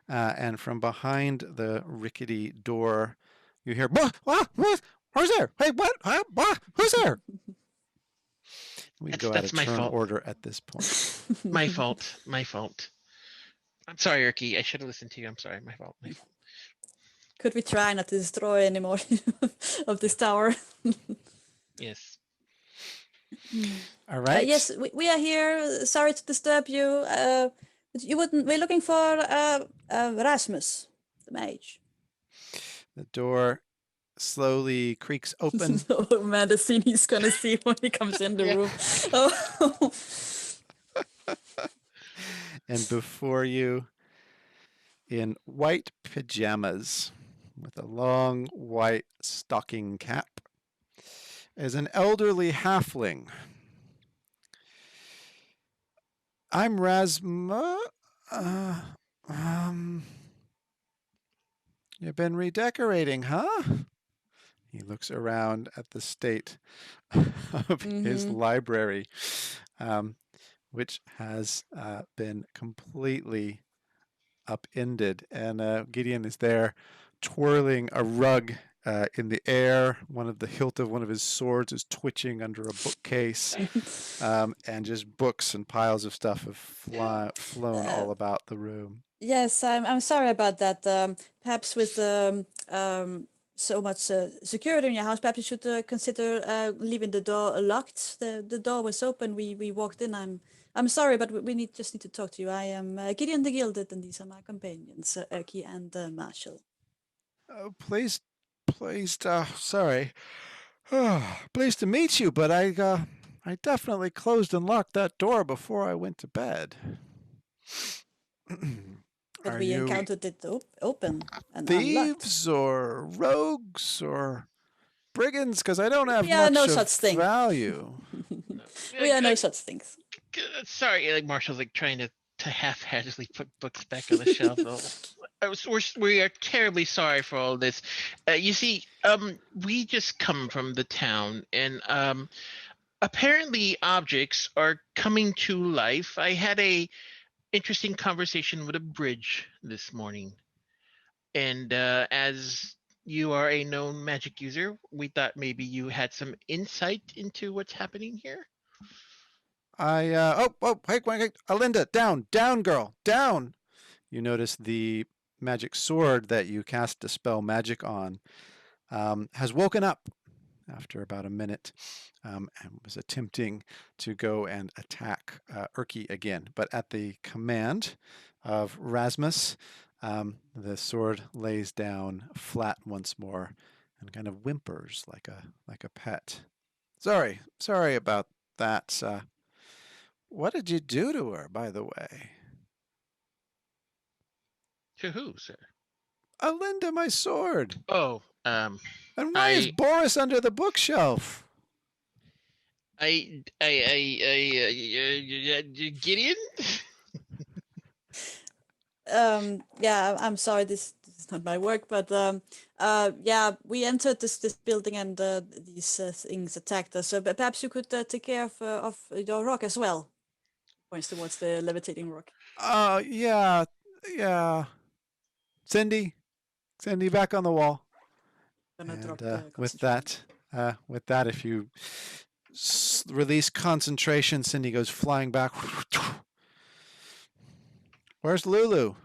And from behind the rickety door, you hear, what? Who's there? Hey, what? Who's there? We can go out That's of my turn fault. order at this point. My fault. My fault. I'm sorry, Erky. I should have listened to you. I'm sorry. My fault. My fault. Could we try not to destroy any more of this tower? Yes. All right. Yes, we are here. Sorry to disturb you. You wouldn't. We're looking for Rasmus, the mage. The door slowly creaks open. Oh man, the scene he's gonna see when he comes in the Yeah. room. Oh. And before you, in white pajamas with a long white stocking cap, is an elderly halfling. I'm Rasma. You've been redecorating, huh? He looks around at the state of his library, which has been completely upended. And Gideon is there twirling a rug in the air. The hilt of one of his swords is twitching under a bookcase, and just books and piles of stuff have flown all about the room. Yes, I'm sorry about that. Perhaps with so much security in your house, perhaps you should consider leaving the door locked. The door was open. We walked in. I'm sorry, but we just need to talk to you. I am Gideon the Gilded, and these are my companions, Erky and Marshall. Oh, pleased, sorry. Pleased to meet you, but I definitely closed and locked that door before I went to bed. But Are we you encountered it open and unlocked. thieves or rogues or brigands? Because I don't have We are no much of such thing. value. We are no such things. Sorry, like Marshall's like trying to half-heartedly put books back on the shelf. We are terribly sorry for all this. You see, we just come from the town, and apparently objects are coming to life. I had a interesting conversation with a bridge this morning, and as you are a known magic user, we thought maybe you had some insight into what's happening here. Hey, Alinda, down, girl, down. You notice the magic sword that you cast Dispel Magic on has woken up after about a minute, and was attempting to go and attack Erky again. But at the command of Rasmus, the sword lays down flat once more and kind of whimpers like a pet. Sorry about that. What did you do to her, by the way? To who, sir? Alinda, my sword. Oh, And why is I Boris under the bookshelf? Gideon? Yeah, I'm sorry, this is not my work, but yeah, we entered this building and these things attacked us. So perhaps you could take care of your rock as well. Points towards the levitating rock. Yeah. Cindy, back on the wall. Gonna And drop the with concentration. that, with that, if you release concentration, Cindy goes flying back. Where's Lulu?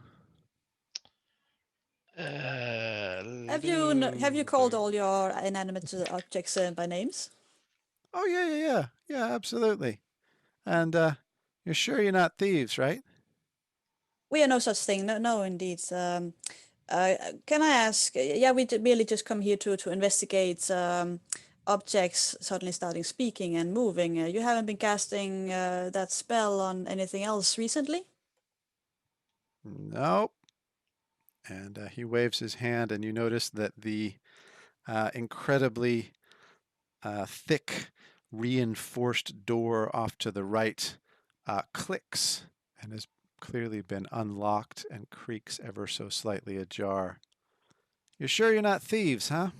Have you called all your inanimate objects by names? Oh yeah, absolutely. And you're sure you're not thieves, right? We are no such thing. No, no, indeed. Can I ask? Yeah, we merely just come here to investigate objects suddenly starting speaking and moving. You haven't been casting that spell on anything else recently? Nope. And he waves his hand, and you notice that the incredibly thick, reinforced door off to the right clicks and has clearly been unlocked and creaks ever so slightly ajar. You're sure you're not thieves, huh?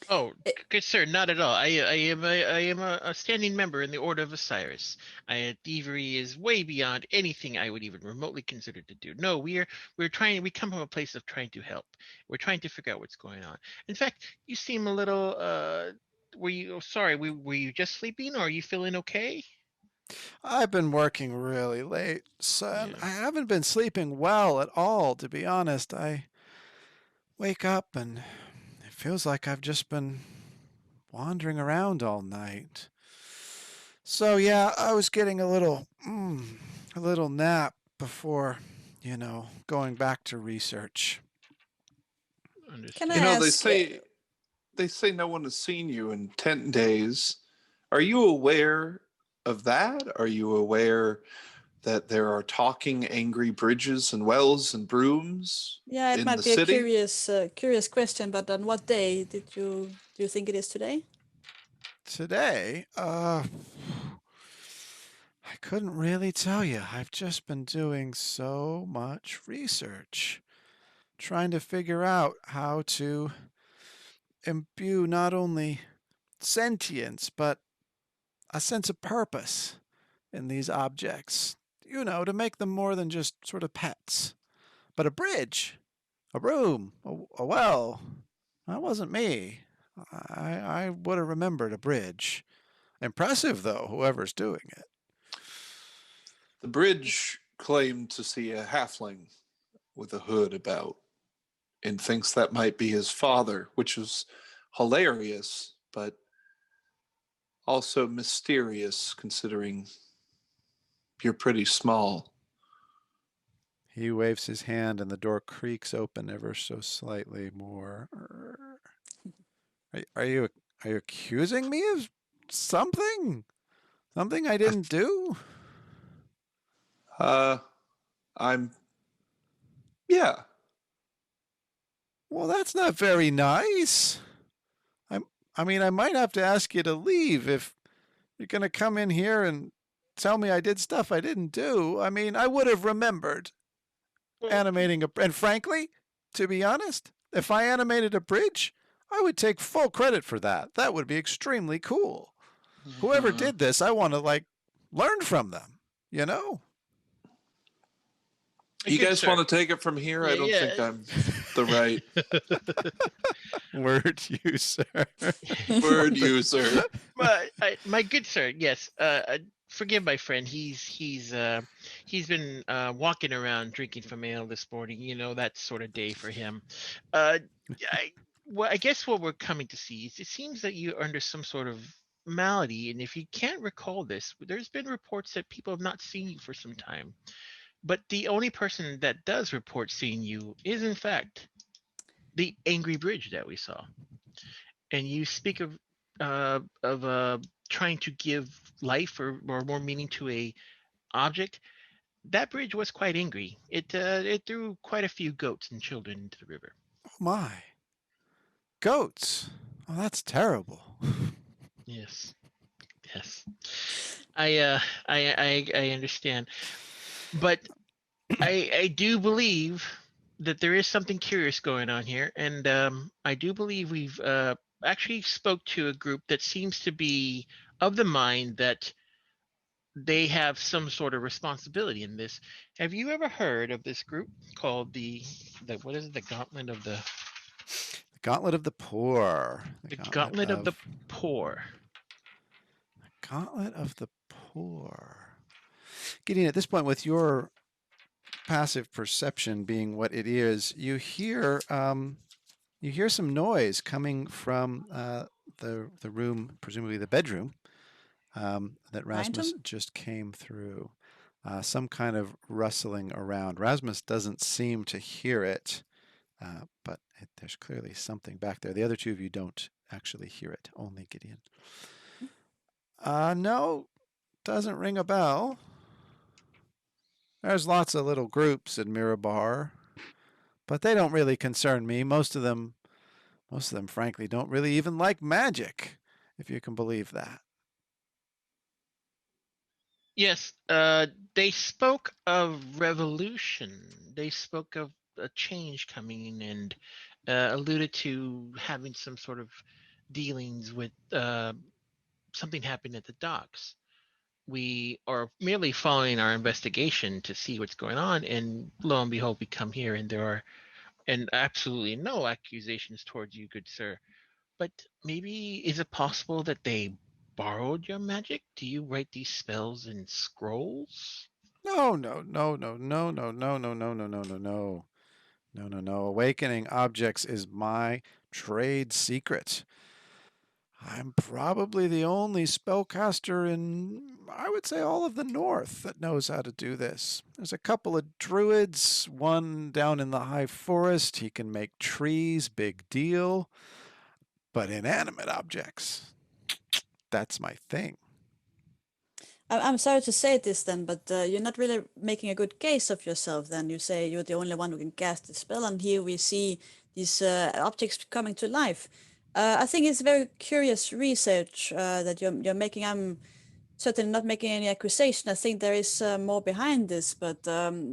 Oh, good sir, not at all. I am a standing member in the Order of Osiris. Thievery is way beyond anything I would even remotely consider to do. No, we're trying. We come from a place of trying to help. We're trying to figure out what's going on. In fact, you seem a little. Were you? Oh, sorry. Were you just sleeping, or are you feeling okay? I've been working really late, son. Yeah. I haven't been sleeping well at all, to be honest. I wake up and it feels like I've just been wandering around all night. So yeah, I was getting a little nap before, going back to research. Can I You Understood. know, ask? they say no one has seen you in 10 days. Are you aware of that? Are you aware that there are talking angry bridges and wells and brooms Yeah, it in might the be a city? curious question, but on what day do you think it is today? Today, I couldn't really tell you. I've just been doing so much research, trying to figure out how to imbue not only sentience, but a sense of purpose in these objects. To make them more than just sort of pets. But a bridge, a room, a well, that wasn't me. I would have remembered a bridge. Impressive, though, whoever's doing it. The bridge claimed to see a halfling with a hood about and thinks that might be his father, which is hilarious, but also mysterious considering you're pretty small. He waves his hand and the door creaks open ever so slightly more. Are you accusing me of something? Something I didn't do? Uh, I'm, yeah. Well, that's not very nice. I'm, I mean, I might have to ask you to leave if you're going to come in here and tell me I did stuff I didn't do. I mean, I would have remembered Well, animating and frankly, to be honest, if I animated a bridge, I would take full credit for that. That would be extremely cool. Whoever Mhm. did this, I want to learn from them, you know? You good guys sir. want to take it from here? I Yeah, don't think yeah. I'm the right Word user. word user. My good sir, yes. Forgive my friend. He's been walking around drinking from ale this morning. You know, that sort of day for him. Uh, I guess what we're coming to see is it seems that you're under some sort of malady, and if you can't recall this, there's been reports that people have not seen you for some time. But the only person that does report seeing you is, in fact, the angry bridge that we saw. And you speak of trying to give life or more meaning to a object. That bridge was quite angry. It threw quite a few goats and children into the river. Oh my. Goats. Oh, that's terrible. Yes, yes. I uh I understand, but I do believe that there is something curious going on here, and I do believe we've actually spoke to a group that seems to be of the mind that they have some sort of responsibility in this. Have you ever heard of this group called the what is it? The Gauntlet of the Gauntlet of the Poor. The Gauntlet of the Poor. Gauntlet of the Poor. Gideon, at this point, with your passive perception being what it is, you hear some noise coming from the room, presumably the bedroom, that Rasmus just came through. Some kind of rustling around. Rasmus doesn't seem to hear it, but there's clearly something back there. The other two of you don't actually hear it, only Gideon. No, doesn't ring a bell. There's lots of little groups in Mirabar, but they don't really concern me. Most of them, frankly, don't really even like magic, if you can believe that. Yes, they spoke of revolution. They spoke of a change coming and alluded to having some sort of dealings with something happened at the docks. We are merely following our investigation to see what's going on, and lo and behold, we come here, and there are absolutely no accusations towards you, good sir. But maybe is it possible that they borrowed your magic? Do you write these spells in scrolls? No. Awakening objects is my trade secret. I'm probably the only spellcaster in, I would say, all of the north that knows how to do this. There's a couple of druids, one down in the high forest. He can make trees, big deal. But inanimate objects, that's my thing. I'm sorry to say this then, but you're not really making a good case of yourself then. You say you're the only one who can cast the spell, and here we see these objects coming to life. I think it's very curious research that you're making. I'm certainly not making any accusation. I think there is more behind this, but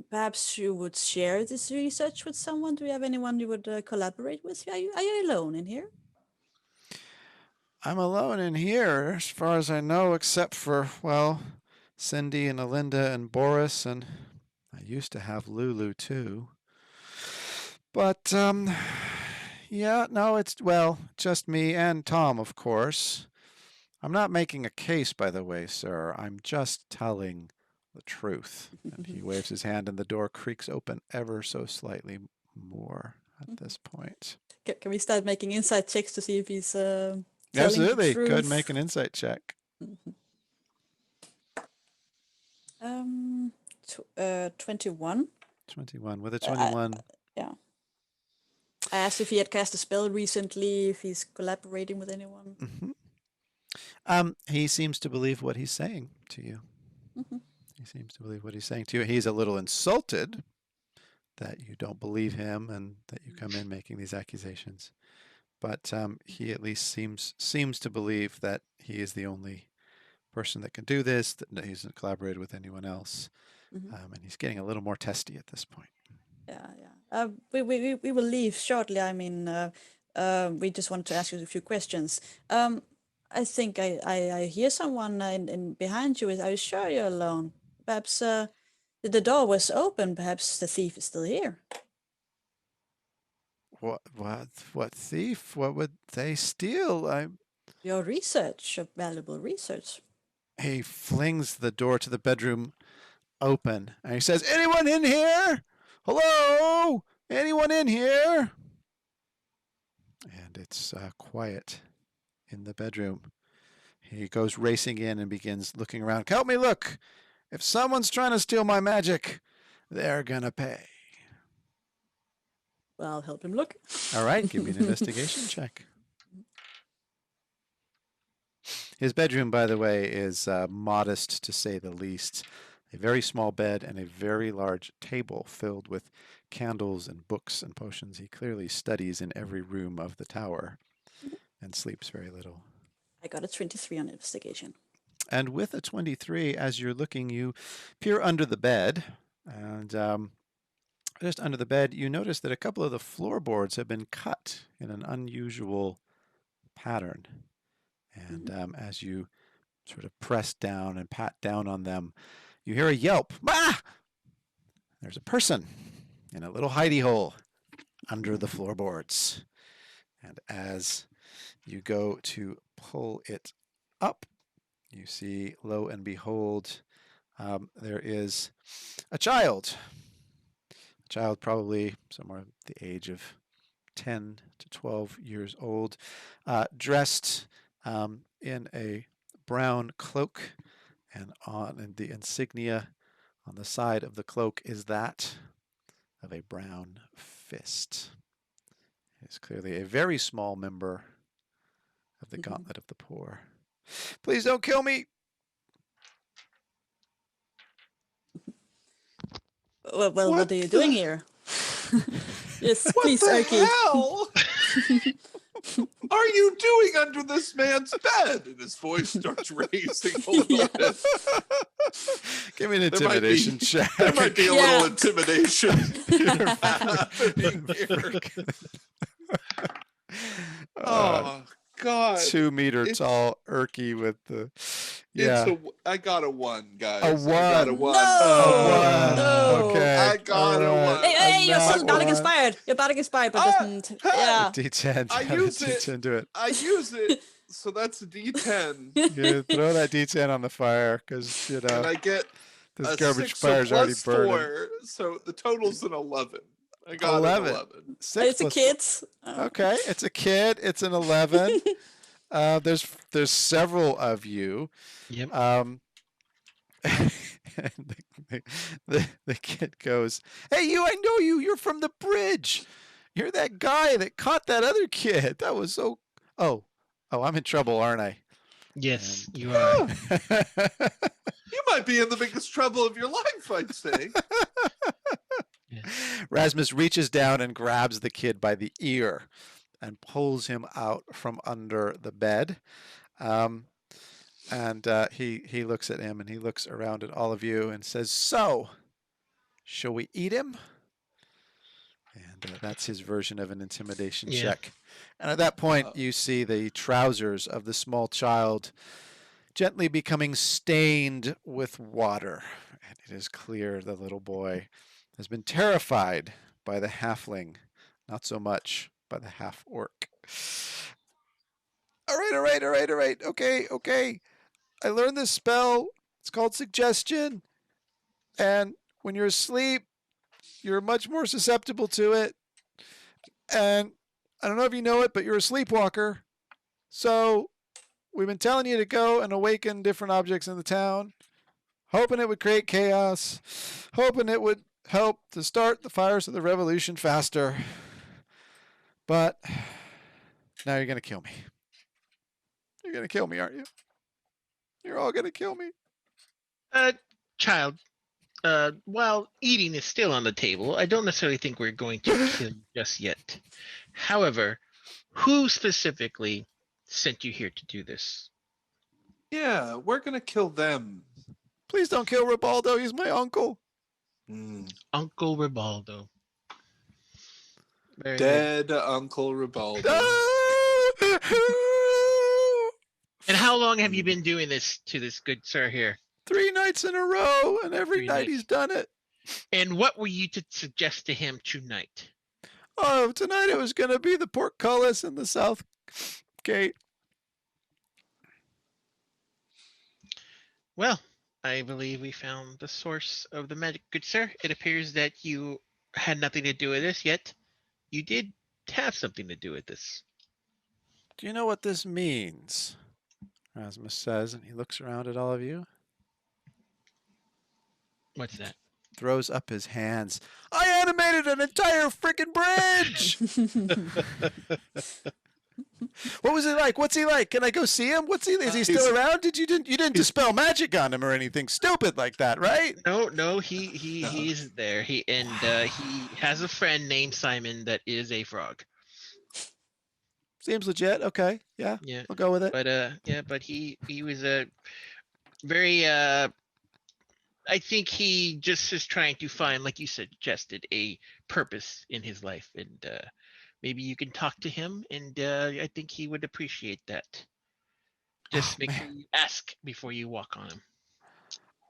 perhaps you would share this research with someone. Do you have anyone you would collaborate with? Are you alone in here? I'm alone in here, as far as I know, except for, well, Cindy and Alinda and Boris, and I used to have Lulu too. But, yeah, no, it's, well, just me and Tom, of course. I'm not making a case, by the way, sir. I'm just telling the truth. And he waves his hand and the door creaks open ever so slightly more at this point. Can we start making insight checks to see if he's Absolutely. Go ahead and make an insight check. 21. 21. With a 21. Yeah. I asked if he had cast a spell recently, if he's collaborating with anyone. He seems to believe what he's saying to you. He seems to believe what he's saying to you. He's a little insulted that you don't believe him and that you come in making these accusations. But he at least seems to believe that he is the only person that can do this, that he hasn't collaborated with anyone else. And he's getting a little more testy at this point. Yeah. We will leave shortly. I mean, we just wanted to ask you a few questions. I think I hear someone in behind you. Are you sure you're alone? Perhaps the door was open. Perhaps the thief is still here. What thief? What would they steal? Your research, your valuable research. He flings the door to the bedroom open and he says, "Anyone in here? Hello? Anyone in here?" And it's quiet in the bedroom. He goes racing in and begins looking around. "Help me look. If someone's trying to steal my magic, they're gonna pay." Well, I'll help him look. All right, give me an investigation check. His bedroom, by the way, is modest to say the least. A very small bed and a very large table filled with candles and books and potions. He clearly studies in every room of the tower and sleeps very little. I got a 23 on investigation. And with a 23, as you're looking, you peer under the bed. And just under the bed, you notice that a couple of the floorboards have been cut in an unusual pattern. And as you sort of press down and pat down on them, you hear a yelp. Ah! There's a person in a little hidey hole under the floorboards. And as you go to pull it up, you see, lo and behold, there is a child. A child probably somewhere the age of 10 to 12 years old, dressed in a brown cloak, and on the insignia on the side of the cloak is that of a brown fist. It is clearly a very small member of the Gauntlet of the Poor. Please don't kill me. Well, what What are you doing the- here? Yes, What please, the Erky. hell are you doing under this man's bed? And his voice starts raising a little Yeah. bit. Give me an There might be- intimidation check. There might be a Yeah. little intimidation happening here. Oh God! 2 meter It's- tall Erky with the yeah. I got a 1, guys. A I got a 1. 1. No! Oh, No! Okay. I got a alright. 1. Hey, you're still Not batting one. inspired. You're batting inspired, but Ah, doesn't. hey! Yeah. D10. I Have a use it. D10 do it. I use it, so that's a D10, Yeah, throw that D10 on the fire because you know and I get this a garbage 6, so fire's already plus burning. 4, so the total's an 11. I got 11. an 11. 6 It's a plus kid. Okay, it's a kid. It's an 11. There's several of you. Yep. And the kid goes, "Hey, you! I know you. You're from the bridge. You're that guy that caught that other kid. That was so. Oh, I'm in trouble, aren't I? Yes, you are. You might be in the biggest trouble of your life, I'd say. Yes. Rasmus reaches down and grabs the kid by the ear and pulls him out from under the bed. And he looks at him and he looks around at all of you and says, "So, shall we eat him?" And that's his version of an intimidation Yeah. check. And at that point, you see the trousers of the small child gently becoming stained with water. And it is clear the little boy has been terrified by the halfling, not so much by the half orc. All right. Okay. I learned this spell. It's called suggestion. And when you're asleep, you're much more susceptible to it. And I don't know if you know it, but you're a sleepwalker. So we've been telling you to go and awaken different objects in the town, hoping it would create chaos, hoping it would help to start the fires of the revolution faster. But now you're going to kill me. You're going to kill me, aren't you? You're all going to kill me. Child, while eating is still on the table, I don't necessarily think we're going to kill you just yet. However, who specifically sent you here to do this? Yeah, we're gonna kill them. Please don't kill Ribaldo. He's my uncle. Uncle Ribaldo. Very good. Dead Uncle Ribaldo. And how long have you been doing this to this good sir here? 3 nights in a row, and every 3 night nights. he's done it. And what were you to suggest to him tonight? Oh, tonight it was going to be the portcullis in the south gate. Well, I believe we found the source of the magic, good sir. It appears that you had nothing to do with this, yet you did have something to do with this. Do you know what this means? Rasmus says, and he looks around at all of you, What's that? throws up his hands. I animated an entire freaking bridge! What was it like? What's he like? Can I go see him? Is he still around? You didn't dispel magic on him or anything stupid like that, right? No, he's there. He has a friend named Simon that is a frog. Seems legit. Okay, yeah, Yeah. I'll go with it. But he was a very I think he just is trying to find, like you suggested, a purpose in his life, and maybe you can talk to him, and I think he would appreciate that. Just make sure you ask before you walk on him.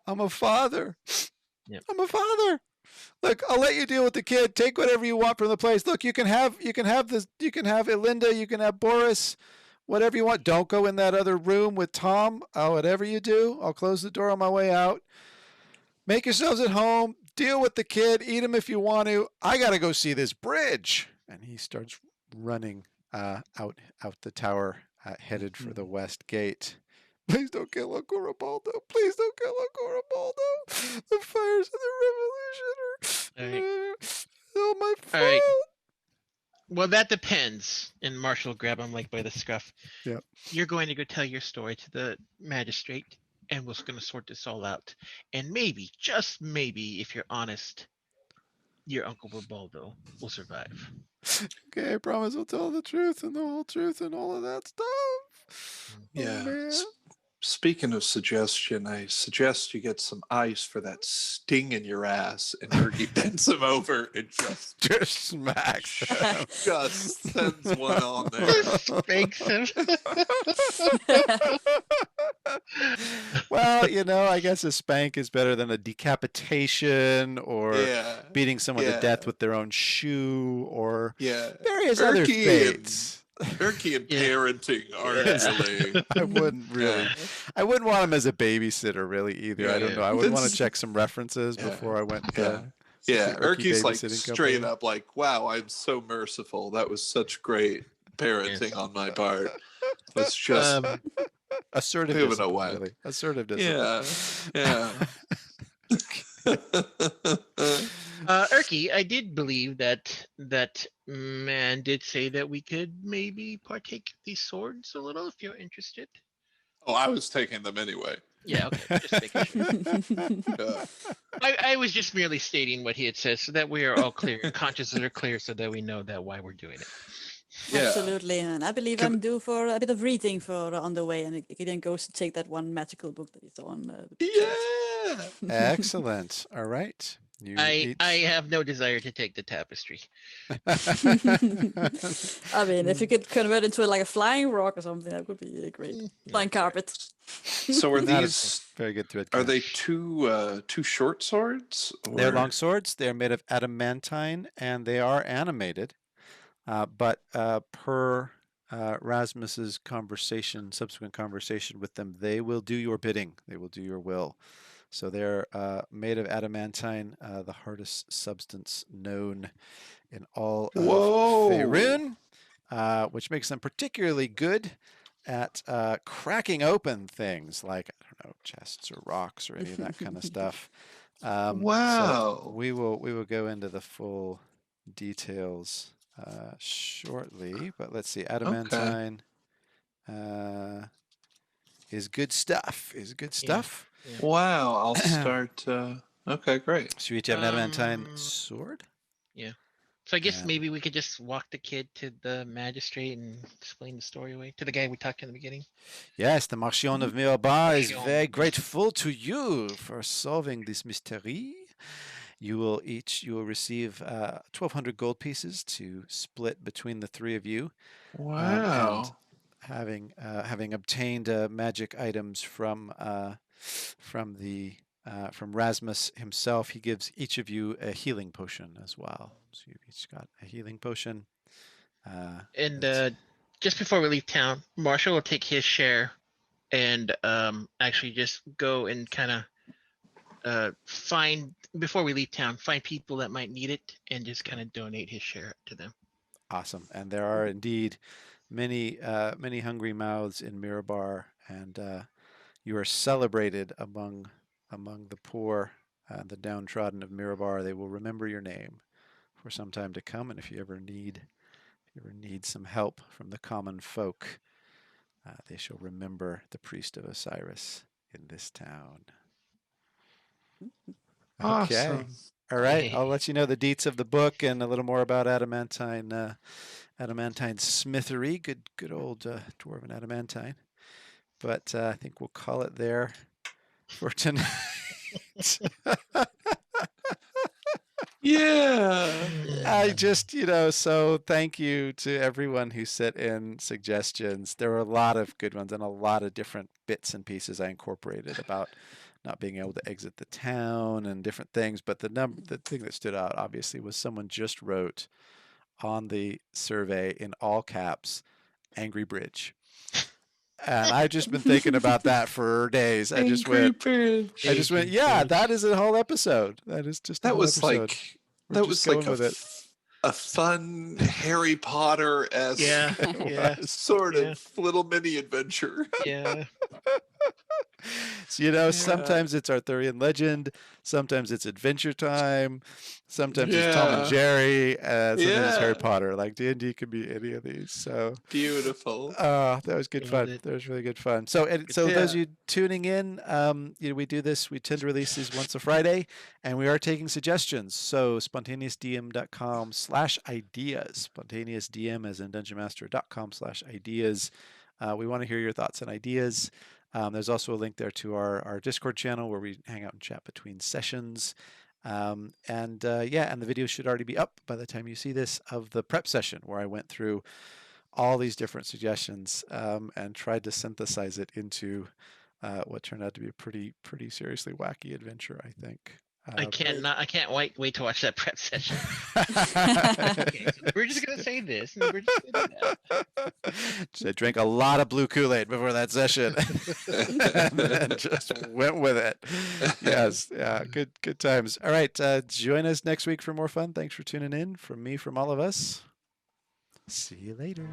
I'm a father. Yep. I'm a father. Look, I'll let you deal with the kid. Take whatever you want from the place. Look, you can have this. You can have Elinda. You can have Boris. Whatever you want. Don't go in that other room with Tom. Whatever you do, I'll close the door on my way out. Make yourselves at home. Deal with the kid. Eat him if you want to. I gotta go see this bridge. And he starts running out the tower, headed for the west gate. Please don't kill Uncle Ribaldo. Please don't kill Uncle Ribaldo. The fires of the revolution are all my fault. All right. Well, that depends. And Marshall grab him like by the scruff. Yep. You're going to go tell your story to the magistrate, and we're going to sort this all out. And maybe, just maybe, if you're honest, your Uncle Ribaldo will survive. Okay, I promise I'll tell the truth and the whole truth and all of that stuff. Yeah. Oh, man. Speaking of suggestion, I suggest you get some ice for that sting in your ass, and Ergie bends him over and Just smacks. just sends one on there. Spanks him. Well, I guess a spank is better than a decapitation or beating someone to death with their own shoe or various other fates. Ergie and parenting aren't really. I wouldn't really. I wouldn't want him as a babysitter really either. I don't know. I would want to check some references before I went. Ergie's like straight company. up like, wow, I'm so merciful. That was such great parenting on my part. It's just assertive giving discipline, away. Really. Assertive discipline. Yeah. Erky, I did believe that man did say that we could maybe partake of these swords a little if you're interested. Oh, I was taking them anyway. Yeah, okay. Just making sure. I was just merely stating what he had said so that we are all clear, consciences are clear so that we know that why we're doing it. Yeah. Absolutely, and I believe I'm due for a bit of reading for on the way, and Gideon goes to take that one magical book that he saw on. Yeah. Excellent. All right. I have no desire to take the tapestry. I mean, if you could convert into like a flying rock or something, that would be great. Flying carpet. So are these very good thread? Are they two short swords? They're long swords. They're made of adamantine, and they are animated. But per Rasmus's subsequent conversation with them, they will do your bidding. They will do your will. So they're made of adamantine, the hardest substance known in all of Faerun, which makes them particularly good at cracking open things like, I don't know, chests or rocks or any of that kind of stuff. Wow. So we will go into the full details shortly, but let's see. Adamantine is good stuff. Yeah. Wow. I'll start. Okay, great. So we each have an adamantine sword. Yeah. So I guess maybe we could just walk the kid to the magistrate and explain the story away to the guy we talked to in the beginning. Yes, the Marchionne of Mirabar is very grateful to you for solving this mystery. You will receive 1,200 gold pieces to split between the three of you. Wow. And having obtained magic items from Rasmus himself, he gives each of you a healing potion as well. So you've each got a healing potion. Just before we leave town, Marshall will take his share and actually just go and kind of find people that might need it and just kind of donate his share to them. Awesome. And there are indeed many hungry mouths in Mirabar, and you are celebrated among the poor and the downtrodden of Mirabar. They will remember your name for some time to come, and if you ever need some help from the common folk, they shall remember the priest of Osiris in this town. Okay. Awesome. All right. I'll let you know the deets of the book and a little more about adamantine smithery. Good old dwarven adamantine. But I think we'll call it there for tonight. Yeah. I just, so thank you to everyone who sent in suggestions. There were a lot of good ones and a lot of different bits and pieces I incorporated about not being able to exit the town and different things. But the thing that stood out obviously was someone just wrote on the survey in all caps, "Angry Bridge." And I've just been thinking about that for days. I just went, yeah, that is a whole episode. That is just a That whole was episode. like We're that just was going like with it. a fun Harry Potter esque Yeah. sort Yeah. of little mini adventure. Yeah. So, sometimes it's Arthurian legend, sometimes it's Adventure Time, sometimes it's Tom and Yeah. Jerry, sometimes it's Harry Yeah. Potter. Like D&D could be any of these. So Beautiful. that was good Love fun. it. That was really good fun. So those Yeah. of you tuning in, we do this. We tend to release these once a Friday, and we are taking suggestions. So spontaneousdm.com/ideas, spontaneousdm as in dungeonmaster.com/ideas. We want to hear your thoughts and ideas. There's also a link there to our Discord channel where we hang out and chat between sessions. And the video should already be up by the time you see this of the prep session where I went through all these different suggestions and tried to synthesize it into what turned out to be a pretty seriously wacky adventure, I think. I can't wait to watch that prep session. Okay, so we're just gonna say this, and we're just gonna do that. So I drank a lot of blue Kool-Aid before that session, and then just went with it. Yes, yeah, good times. All right, join us next week for more fun. Thanks for tuning in. From me, from all of us. See you later.